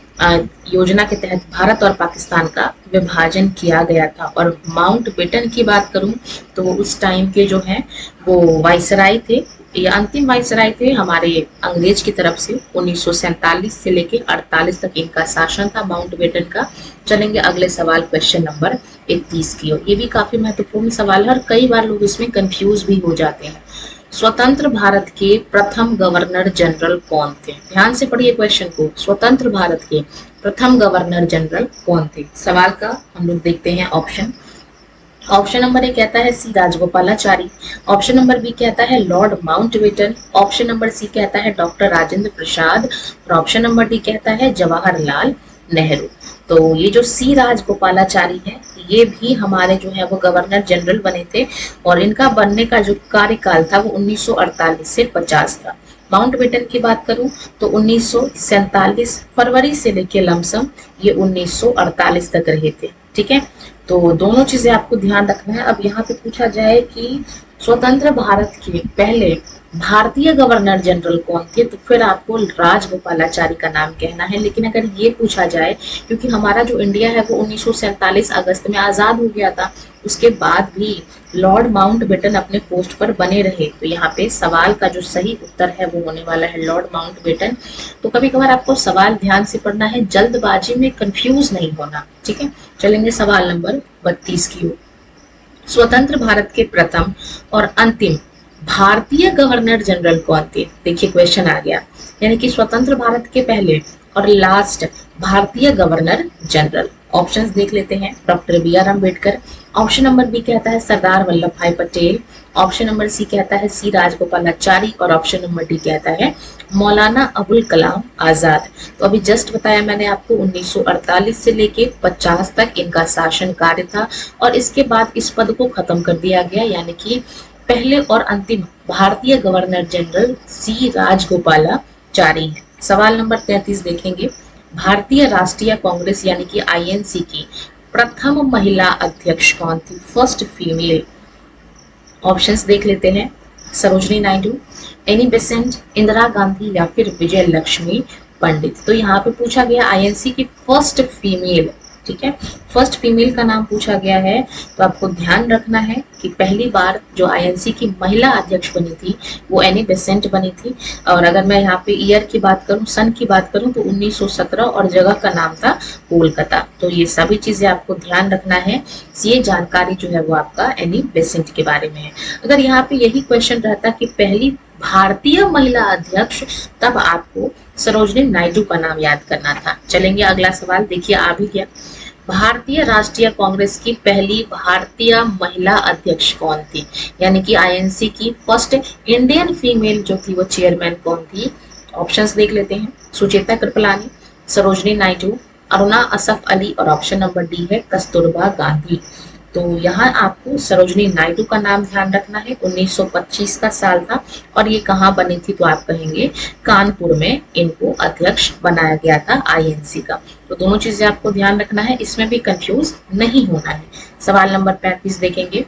योजना के तहत भारत और पाकिस्तान का विभाजन किया गया था। और माउंटबेटन की बात करूं तो उस टाइम के जो है वो वाइसराय थे, ये अंतिम वाइसराय थे हमारे अंग्रेज की तरफ से। 1947 से लेके 48 तक इनका शासन था माउंटबेटन का। चलेंगे अगले सवाल क्वेश्चन नंबर 31 की ओर। ये भी काफी महत्वपूर्ण सवाल है और कई बार लोग इसमें कंफ्यूज भी हो जाते हैं। स्वतंत्र भारत के प्रथम गवर्नर जनरल कौन थे। ध्यान से पढ़िए क्वेश्चन को, स्वतंत्र भारत के प्रथम गवर्नर जनरल कौन थे। सवाल का हम लोग देखते हैं ऑप्शन। ऑप्शन नंबर ए कहता है C Rajagopalachari, option number B कहता है lord Mountbatten, option number C कहता है डॉक्टर राजेंद्र प्रसाद, और ऑप्शन नंबर डी कहता है जवाहरलाल नेहरू। तो ये जो सी राजगोपालाचारी है ये भी हमारे जो है वो गवर्नर जनरल बने थे, और इनका बनने का जो कार्यकाल था वो 1948 से 50 था। माउंटबेटन की बात करूं तो 1947 फरवरी से लेकर लमसम ये 1948 तक रहे थे। ठीक है, तो दोनों चीजें आपको ध्यान रखना है। अब यहाँ पे पूछा जाए कि स्वतंत्र भारत के पहले भारतीय गवर्नर जनरल कौन थे, तो फिर आपको राजगोपालाचारी का नाम कहना है। लेकिन अगर ये पूछा जाए, क्योंकि हमारा जो इंडिया है वो 1947 अगस्त में आजाद हो गया था, उसके बाद भी लॉर्ड माउंटबेटन अपने पोस्ट पर बने रहे, तो यहाँ पे सवाल का जो सही उत्तर है वो होने वाला है लॉर्ड माउंटबेटन। तो कभी कभार आपको सवाल ध्यान से पढ़ना है, जल्दबाजी में कंफ्यूज नहीं होना। ठीक है, चलेंगे सवाल नंबर 32 की ओर। स्वतंत्र भारत के प्रथम और अंतिम भारतीय गवर्नर जनरल कौन थे। देखिए क्वेश्चन आ गया, यानी कि स्वतंत्र भारत के पहले और लास्ट भारतीय गवर्नर जनरल। ऑप्शंस देख लेते हैं। Doctor B R Ambedkar, option number B कहता है सरदार वल्लभ भाई पटेल, ऑप्शन नंबर सी कहता है सी राजगोपालाचारी, और ऑप्शन नंबर डी कहता है मौलाना अबुल कलाम आजाद। तो अभी जस्ट बताया मैंने आपको 1948 से लेके 50 तक इनका शासन कार्य था, और इसके बाद इस पद को खत्म कर दिया गया, यानी कि पहले और अंतिम भारतीय गवर्नर जनरल सी राजगोपालाचारी है। सवाल नंबर 33 देखेंगे। भारतीय राष्ट्रीय कांग्रेस यानी कि आईएनसी की प्रथम महिला अध्यक्ष कौन थी, फर्स्ट फीमेल। ऑप्शंस देख लेते हैं। सरोजनी नायडू, एनी बेसेंट, इंदिरा गांधी या फिर विजय लक्ष्मी पंडित। तो यहाँ पे पूछा गया आईएनसी की फर्स्ट फीमेल। ठीक है, फर्स्ट फीमेल का नाम पूछा गया है, तो आपको ध्यान रखना है कि पहली बार जो आईएनसी की महिला अध्यक्ष बनी थी वो एनी बेसेंट बनी थी। और अगर मैं यहाँ पे ईयर की बात करूँ, सन की बात करूँ, तो 1917, और जगह का नाम था कोलकाता। तो ये सभी चीजें आपको ध्यान रखना है। ये जानकारी जो है वो आपका एनी बेसेंट के बारे में है। अगर यहाँ पे यही क्वेश्चन रहता कि पहली भारतीय महिला अध्यक्ष, तब आपको सरोजनी नायडू का नाम याद करना था। चलेंगे अगला सवाल, देखिए आ भी गया। भारतीय राष्ट्रीय कांग्रेस की पहली भारतीय महिला अध्यक्ष कौन थी, यानी कि आईएनसी की फर्स्ट इंडियन फीमेल जो थी वो चेयरमैन कौन थी। ऑप्शंस देख लेते हैं। सुचेता कृपलानी, सरोजनी नायडू, अरुणा असफ अली, और ऑप्शन नंबर डी है कस्तूरबा गांधी। तो यहाँ आपको सरोजनी नायडू का नाम ध्यान रखना है। 1925 का साल था और ये कहाँ बनी थी, तो आप कहेंगे कानपुर में इनको अध्यक्ष बनाया गया था आईएनसी का। तो दोनों चीजें आपको ध्यान रखना है, इसमें भी कंफ्यूज नहीं होना है। सवाल नंबर 35 देखेंगे,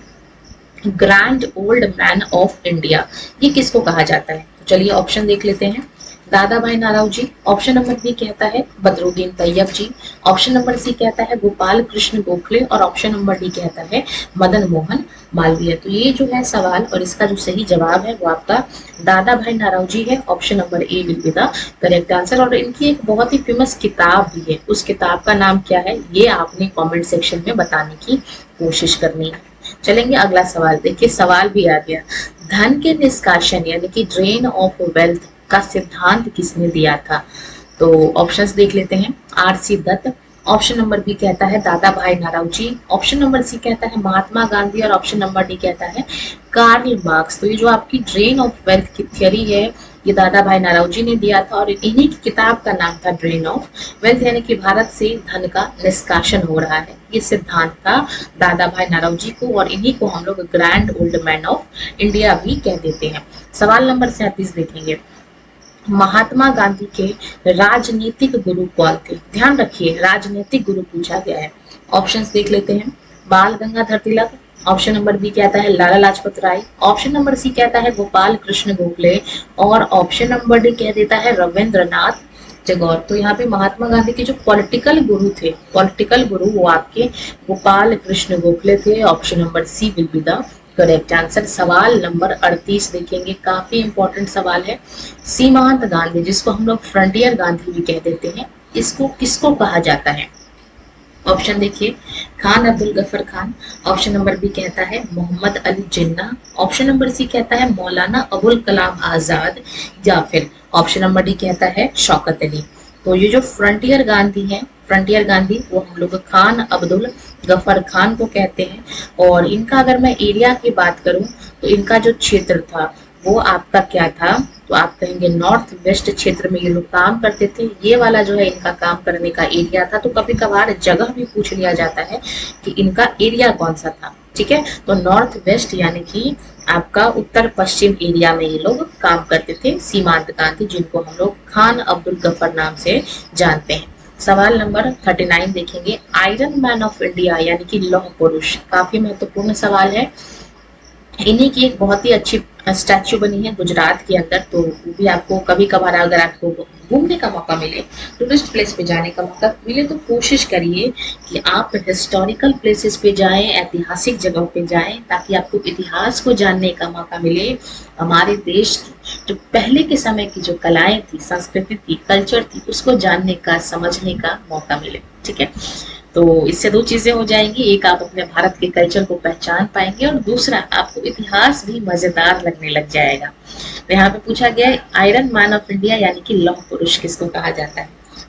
grand old man of India ये किसको कहा जाता है? तो चलिए ऑप्शन देख लेते हैं। दादा Bhai Narayan ji, option number B कहता है बदरुद्दीन तैयब जी, ऑप्शन नंबर सी कहता है गोपाल कृष्ण गोखले और ऑप्शन नंबर डी कहता है मदन मोहन मालवीय। तो ये जो है सवाल और इसका जो सही जवाब है वो आपका दादा भाई नारायण जी है। Option number A will be the correct answer. और इनकी एक बहुत ही फेमस किताब भी है, उस किताब का नाम क्या है ये आपने कॉमेंट सेक्शन में बताने की कोशिश करनी है। चलेंगे अगला सवाल, देखिए सवाल भी आ गया, धन के निष्कासन यानी कि ड्रेन ऑफ वेल्थ का सिद्धांत किसने दिया था? तो ऑप्शंस देख लेते हैं। R C. Dutt, option number B कहता है Dada Bhai Narayan ji, option number C कहता है महात्मा गांधी और ऑप्शन नंबर डी कहता है कार्ल मार्क्स। तो ये जो आपकी ड्रेन ऑफ वेल्थ की थ्योरी है ये दादा भाई नारायण जी ने दिया था और इन्हीं की किताब का नाम था ड्रेन ऑफ वेल्थ, यानी कि भारत से धन का निष्कासन हो रहा है। ये सिद्धांत था दादा भाई नारायण जी को और इन्हीं को हम लोग grand old man of India भी कह देते हैं। सवाल नंबर 37 देखेंगे, महात्मा गांधी के राजनीतिक गुरु कौन थे? ध्यान रखिए राजनीतिक गुरु पूछा गया है। ऑप्शंस देख लेते हैं। बाल Gangadhar Tilak, option number B कहता है Lala Lajpat Rai, option number C कहता है गोपाल कृष्ण गोखले और ऑप्शन नंबर डी कह देता है रविंद्रनाथ टैगोर। तो यहाँ पे महात्मा गांधी के जो पॉलिटिकल गुरु थे, पॉलिटिकल गुरु वो आपके गोपाल कृष्ण गोखले थे। Option number C will be the correct answer. सवाल नंबर 38 देखेंगे, काफी इंपॉर्टेंट सवाल है। सीमांत गांधी जिसको हम लोग फ्रंटियर गांधी भी कह देते हैं, इसको किसको कहा जाता है? ऑप्शन देखिए, Khan Abdul Gaffar Khan, option number B कहता है Mohammad Ali Jinnah, option number C कहता है मौलाना अबुल कलाम आजाद या फिर ऑप्शन नंबर डी कहता है शौकत अली। तो ये जो फ्रंटियर गांधी है, फ्रंटियर गांधी वो हम लोग खान अब्दुल गफर खान को कहते हैं। और इनका अगर मैं एरिया की बात करूं तो इनका जो क्षेत्र था वो आपका क्या था, तो आप कहेंगे नॉर्थ वेस्ट क्षेत्र में ये लोग काम करते थे। ये वाला जो है इनका काम करने का एरिया था। तो कभी कभार जगह भी पूछ लिया जाता है कि इनका एरिया कौन सा था, ठीक है। तो नॉर्थ वेस्ट यानी कि आपका उत्तर पश्चिम एरिया में ये लोग काम करते थे, सीमांत गांधी जिनको हम लोग खान अब्दुल गफर नाम से जानते हैं। सवाल नंबर 39 देखेंगे, आयरन मैन ऑफ इंडिया यानी कि लौह पुरुष, काफी महत्वपूर्ण सवाल है। इन्हीं की एक बहुत ही अच्छी स्टैच्यू बनी है गुजरात के अंदर। तो वो भी आपको कभी कभार अगर आपको घूमने का मौका मिले, टूरिस्ट प्लेस पे जाने का मौका मिले तो कोशिश करिए कि आप हिस्टोरिकल प्लेसेस पे जाएं, ऐतिहासिक जगहों पे जाएं, ताकि आपको इतिहास को जानने का मौका मिले। हमारे देश की जो पहले के समय की जो कलाएं थी, संस्कृति थी, कल्चर थी, उसको जानने का, समझने का मौका मिले, ठीक है। तो इससे दो चीजें हो जाएंगी, एक आप अपने भारत के कल्चर को पहचान पाएंगे और दूसरा आपको इतिहास भी मजेदार लगने लग जाएगा। तो यहाँ पे पूछा गया है आयरन मैन ऑफ इंडिया यानी कि लौह पुरुष किसको कहा जाता है?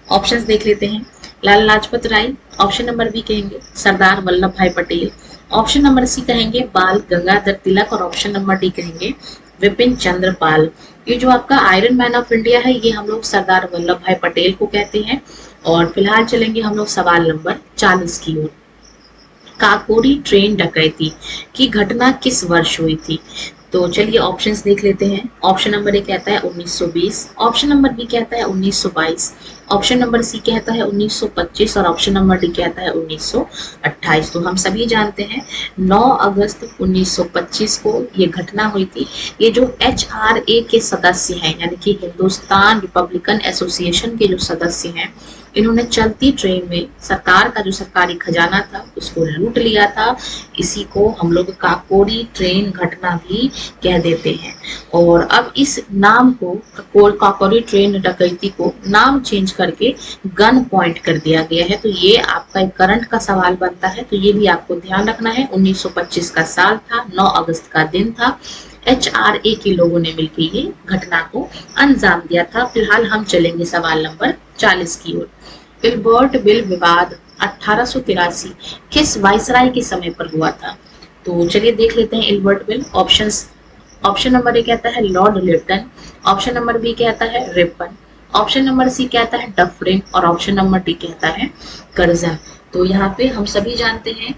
ऑप्शंस देख लेते हैं। Lala Lajpat Rai, option number B कहेंगे सरदार वल्लभ भाई पटेल, ऑप्शन नंबर सी कहेंगे बाल गंगाधर तिलक और ऑप्शन नंबर डी कहेंगे विपिन चंद्र पाल। ये जो आपका आयरन मैन ऑफ इंडिया है ये हम लोग सरदार वल्लभ भाई पटेल को कहते हैं। और फिलहाल चलेंगे हम लोग सवाल नंबर 40 की ओर। काकोरी ट्रेन डकैती की घटना किस वर्ष हुई थी? तो चलिए ऑप्शंस देख लेते हैं। ऑप्शन नंबर ए कहता है 1920, ऑप्शन नंबर बी कहता है 1922, ऑप्शन नंबर सी कहता है 1925 और ऑप्शन नंबर डी कहता है 1928। तो हम सभी जानते हैं 9 अगस्त 1925 को ये घटना हुई थी। ये जो HRA के सदस्य हैं यानी कि हिंदुस्तान रिपब्लिकन एसोसिएशन के जो सदस्य हैं, इन्होंने चलती ट्रेन में सरकार का जो सरकारी खजाना था उसको लूट लिया था। इसी को हम लोग काकोरी ट्रेन घटना भी कह देते हैं। और अब इस नाम को, काकोरी ट्रेन डकैती को नाम चेंज करके गन पॉइंट कर दिया गया है। तो ये आपका एक करंट का सवाल बनता है, तो ये भी आपको ध्यान रखना है। 1925 का साल था, 9 अगस्त का दिन था। HRA के लोगों ने मिलकर ये घटना को अंजाम दिया था। फिलहाल हम चलेंगे सवाल नंबर 40 की ओर। इल्बर्ट बिल विवाद 1883 किस वायसराय के समय पर हुआ था? तो चलिए देख लेते हैं Ilbert bill. Option number A कहता है lord Lytton, option number B कहता है रिपन, ऑप्शन नंबर सी कहता है डफरिन और ऑप्शन नंबर डी कहता है कर्जन। तो यहाँ पे हम सभी जानते हैं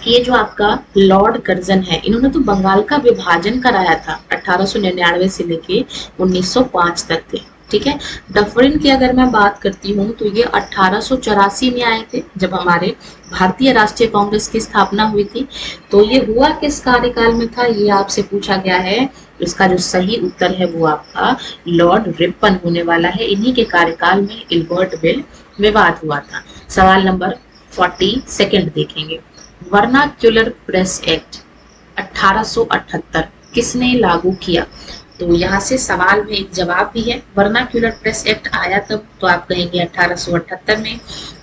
ये जो आपका लॉर्ड कर्जन है, इन्होंने तो बंगाल का विभाजन कराया था 1899 से लेके 1905 तक थे। ठीक है। डफरिन की अगर मैं बात करती हूँ तो ये 1884 में आए थे, जब हमारे भारतीय राष्ट्रीय कांग्रेस की स्थापना हुई थी। तो ये हुआ किस कार्यकाल में था, ये आपसे पूछा गया है। इसका जो सही उत्तर है वो आपका लॉर्ड रिपन होने वाला है। इन्हीं के कार्यकाल में इल्बर्ट बिल विवाद हुआ था। सवाल नंबर 42 देखेंगे। वर्नाक्यूलर प्रेस एक्ट 1878 किसने लागू किया? तो यहाँ से सवाल में एक जवाब भी है। वर्नाक्यूलर प्रेस एक्ट आया तब, तो आप कहेंगे 1878 में।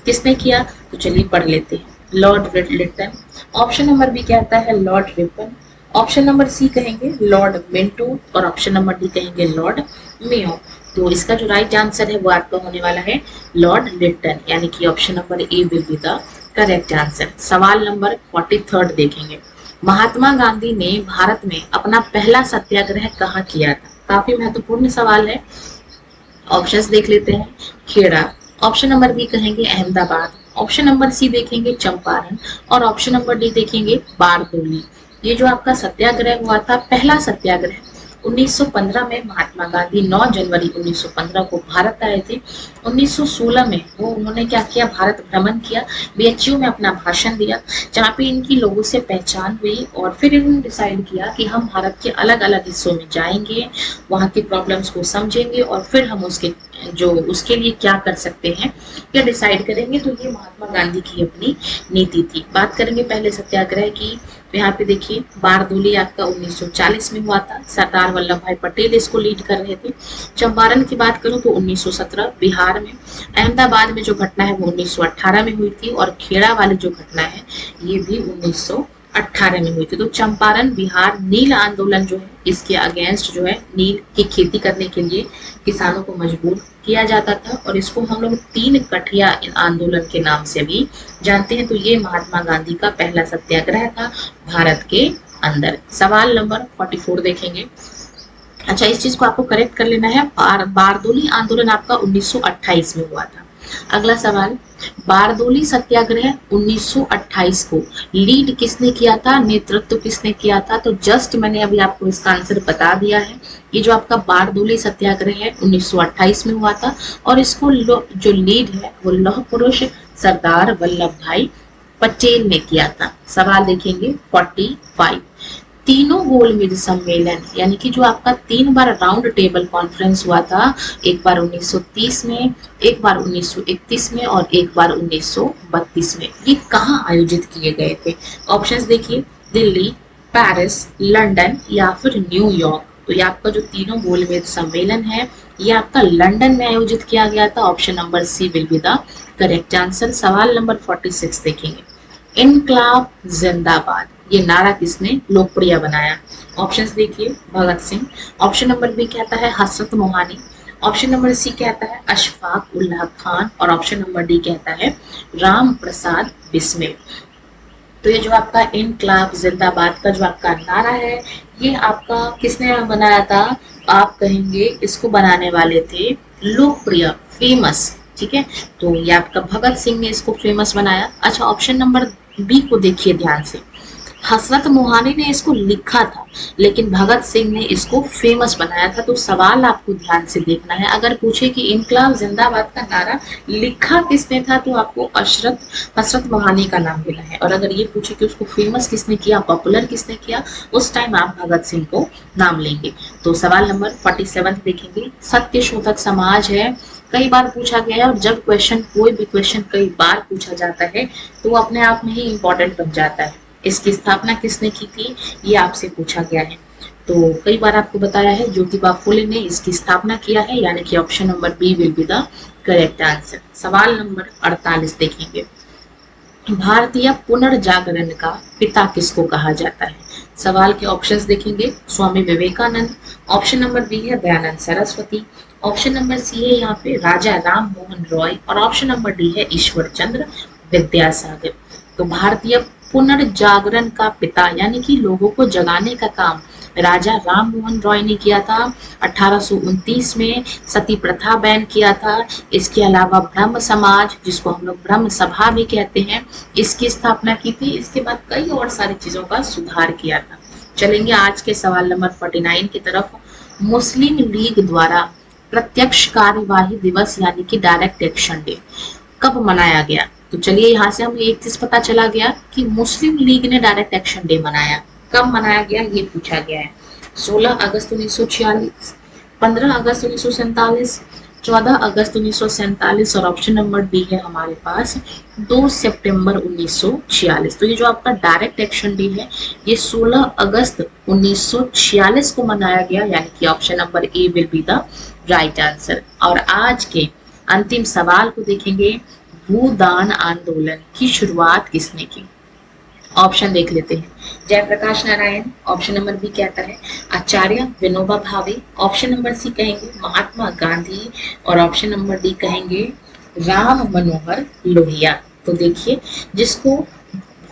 किसने किया? तो चलिए पढ़ लेते हैं। Lord Lytton. Option number B कहता है lord Ripon. Option number C कहेंगे लॉर्ड मिंटो और ऑप्शन नंबर डी कहेंगे लॉर्ड मेयो। तो इसका जो राइट आंसर है वो आपका होने वाला है लॉर्ड लिटन, यानी कि option number A will be the correct answer. सवाल नंबर 43 देखेंगे। महात्मा गांधी ने भारत में अपना पहला सत्याग्रह कहाँ किया था? काफी महत्वपूर्ण सवाल है। ऑप्शंस देख लेते हैं। खेड़ा, ऑप्शन नंबर बी कहेंगे अहमदाबाद, ऑप्शन नंबर सी देखेंगे चंपारण और ऑप्शन नंबर डी देखेंगे बारदोली। ये जो आपका सत्याग्रह हुआ था, पहला सत्याग्रह 1915 में महात्मा गांधी 9 जनवरी 1915 को भारत आए थे। 1916 में वो उन्होंने क्या किया, भारत भ्रमण किया, बीएचयू में अपना भाषण दिया, जहाँ पे इनकी लोगों से पहचान हुई और फिर इन्होंने डिसाइड किया कि हम भारत के अलग अलग हिस्सों में जाएंगे, वहाँ की प्रॉब्लम्स को समझेंगे और फिर हम उसके लिए क्या कर सकते हैं क्या डिसाइड करेंगे। तो ये महात्मा गांधी की अपनी नीति थी। बात करेंगे पहले सत्याग्रह की, तो यहाँ पे देखिए बारदोली आपका 1940 में हुआ था। सरदार वल्लभ भाई पटेल इसको लीड कर रहे थे। चंपारण की बात करूं तो 1917 बिहार में। अहमदाबाद में जो घटना है वो 1918 में हुई थी और खेड़ा वाली जो घटना है ये भी 1918 में हुई थी। तो चंपारण बिहार नील आंदोलन जो है, इसके अगेंस्ट जो है नील की खेती करने के लिए किसानों को मजबूर किया जाता था और इसको हम लोग 3 कठिया आंदोलन के नाम से भी जानते हैं। तो ये महात्मा गांधी का पहला सत्याग्रह था भारत के अंदर। सवाल नंबर 44 देखेंगे। अच्छा, इस चीज को आपको करेक्ट कर लेना है। बारदोली आंदोलन आपका 1928 में हुआ था। अगला सवाल, बारदोली सत्याग्रह 1928 को लीड किसने किया था, नेतृत्व किसने किया था? तो जस्ट मैंने अभी आपको इसका आंसर बता दिया है। ये जो आपका बारदोली सत्याग्रह है 1928 में हुआ था और इसको जो लीड है वो लौह पुरुष सरदार वल्लभ भाई पटेल ने किया था। सवाल देखेंगे 45। तीनों गोलमेज सम्मेलन यानी कि जो आपका 3 बार राउंड टेबल कॉन्फ्रेंस हुआ था, एक बार 1930 में, एक बार 1931 में और एक बार 1932 में, ये कहाँ आयोजित किए गए थे? ऑप्शंस देखिए, दिल्ली, पेरिस, लंदन या फिर न्यूयॉर्क। तो ये आपका जो तीनों गोलमेज सम्मेलन है ये आपका लंदन में आयोजित किया गया था। Option number C will be the correct answer. सवाल नंबर 46 देखेंगे। इनकलाब जिंदाबाद ये नारा किसने लोकप्रिय बनाया? ऑप्शंस देखिए, Bhagat Singh, option number B कहता है हसरत मोहानी, ऑप्शन नंबर सी कहता है अशफाक उल्लाह खान और ऑप्शन नंबर डी कहता है राम प्रसाद बिस्मिल। तो ये जो आपका इनकलाब जिंदाबाद का जो आपका नारा है ये आपका किसने बनाया था? आप कहेंगे इसको बनाने वाले थे लोकप्रिय, फेमस। ठीक है, तो ये आपका भगत सिंह ने इसको फेमस बनाया। अच्छा, ऑप्शन नंबर बी को देखिए ध्यान से। हसरत मोहानी ने इसको लिखा था लेकिन भगत सिंह ने इसको फेमस बनाया था। तो सवाल आपको ध्यान से देखना है। अगर पूछे कि इनकलाब जिंदाबाद का नारा लिखा किसने था तो आपको हसरत मोहानी का नाम लेना है और अगर ये पूछे कि उसको फेमस किसने किया, पॉपुलर किसने किया, उस टाइम आप भगत सिंह को नाम लेंगे। तो सवाल नंबर 47 देखेंगे। सत्य शोधक समाज है, कई बार पूछा गया है और जब कोई भी क्वेश्चन कई बार पूछा जाता है तो वो अपने आप में ही इम्पोर्टेंट बन जाता है। इसकी स्थापना किसने की थी ये आपसे पूछा गया है। तो कई बार आपको बताया है ज्योतिबा फुले ने इसकी स्थापना किया है, यानी कि option number B will be the correct answer. सवाल नंबर 48 देखेंगे। भारतीय पुनर्जागरण का पिता किसको कहा जाता है? सवाल के ऑप्शंस देखेंगे। Swami Vivekananda, option number B है Dayanand Saraswati, option number C है यहाँ पे राजा राम मोहन रॉय और ऑप्शन नंबर डी है ईश्वर चंद्र विद्यासागर। तो भारतीय पुनर्जागरण का पिता यानी कि लोगों को जगाने का काम राजा राम मोहन रॉय ने किया था। 1829 में सती प्रथा बैन किया था। इसके अलावा ब्रह्म समाज, जिसको हम लोग ब्रह्म सभा भी कहते हैं, इसकी स्थापना की थी। इसके बाद कई और सारी चीजों का सुधार किया था। चलेंगे आज के सवाल नंबर 49 की तरफ। मुस्लिम लीग द्वारा प्रत्यक्ष कार्यवाही दिवस यानी कि डायरेक्ट एक्शन डे कब मनाया गया? तो चलिए यहाँ से हमें एक चीज पता चला गया कि मुस्लिम लीग ने डायरेक्ट एक्शन डे मनाया। कब मनाया गया ये पूछा गया है। 16 अगस्त 1946, 15 अगस्त 1947, 14 अगस्त 1947 और ऑप्शन नंबर डी है हमारे पास 2 सितंबर 1946। तो ये जो आपका डायरेक्ट एक्शन डे है ये 16 अगस्त 1946 को मनाया गया, यानी कि option number A will be the right answer. और आज के अंतिम सवाल को देखेंगे, भूदान आंदोलन की शुरुआत किसने की? ऑप्शन देख लेते हैं। Jayaprakash Narayan, option number B कहता है आचार्य Vinoba Bhave, option number C कहेंगे महात्मा गांधी और ऑप्शन नंबर डी कहेंगे राम मनोहर लोहिया। तो देखिए, जिसको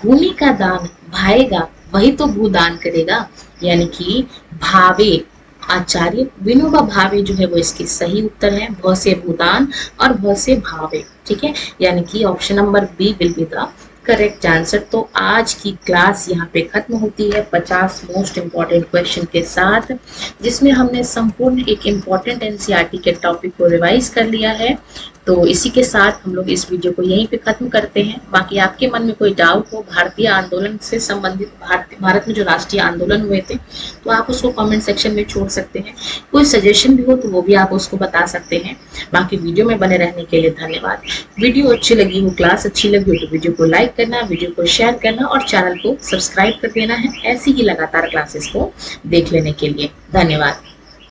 भूमि का दान भाएगा वही तो भूदान करेगा, यानी कि भावे, आचार्य विनोबा भावे जो है वो इसकी सही उत्तर है। भ से भूदान और भ से भावे, ठीक है, यानी कि option number B will be the correct answer. तो आज की क्लास यहाँ पे खत्म होती है 50 मोस्ट इम्पॉर्टेंट क्वेश्चन के साथ, जिसमें हमने संपूर्ण एक इम्पॉर्टेंट एनसीईआरटी के टॉपिक को रिवाइज कर लिया है। तो इसी के साथ हम लोग इस वीडियो को यहीं पे खत्म करते हैं। बाकी आपके मन में कोई डाउट हो भारतीय आंदोलन से संबंधित, भारत में जो राष्ट्रीय आंदोलन हुए थे, तो आप उसको कमेंट सेक्शन में छोड़ सकते हैं। कोई सजेशन भी हो तो वो भी आप उसको बता सकते हैं। बाकी वीडियो में बने रहने के लिए धन्यवाद। वीडियो अच्छी लगी हो, क्लास अच्छी लगी हो तो वीडियो को लाइक करना, वीडियो को शेयर करना और चैनल को सब्सक्राइब कर देना है ऐसी ही लगातार क्लासेस को देख लेने के लिए। धन्यवाद।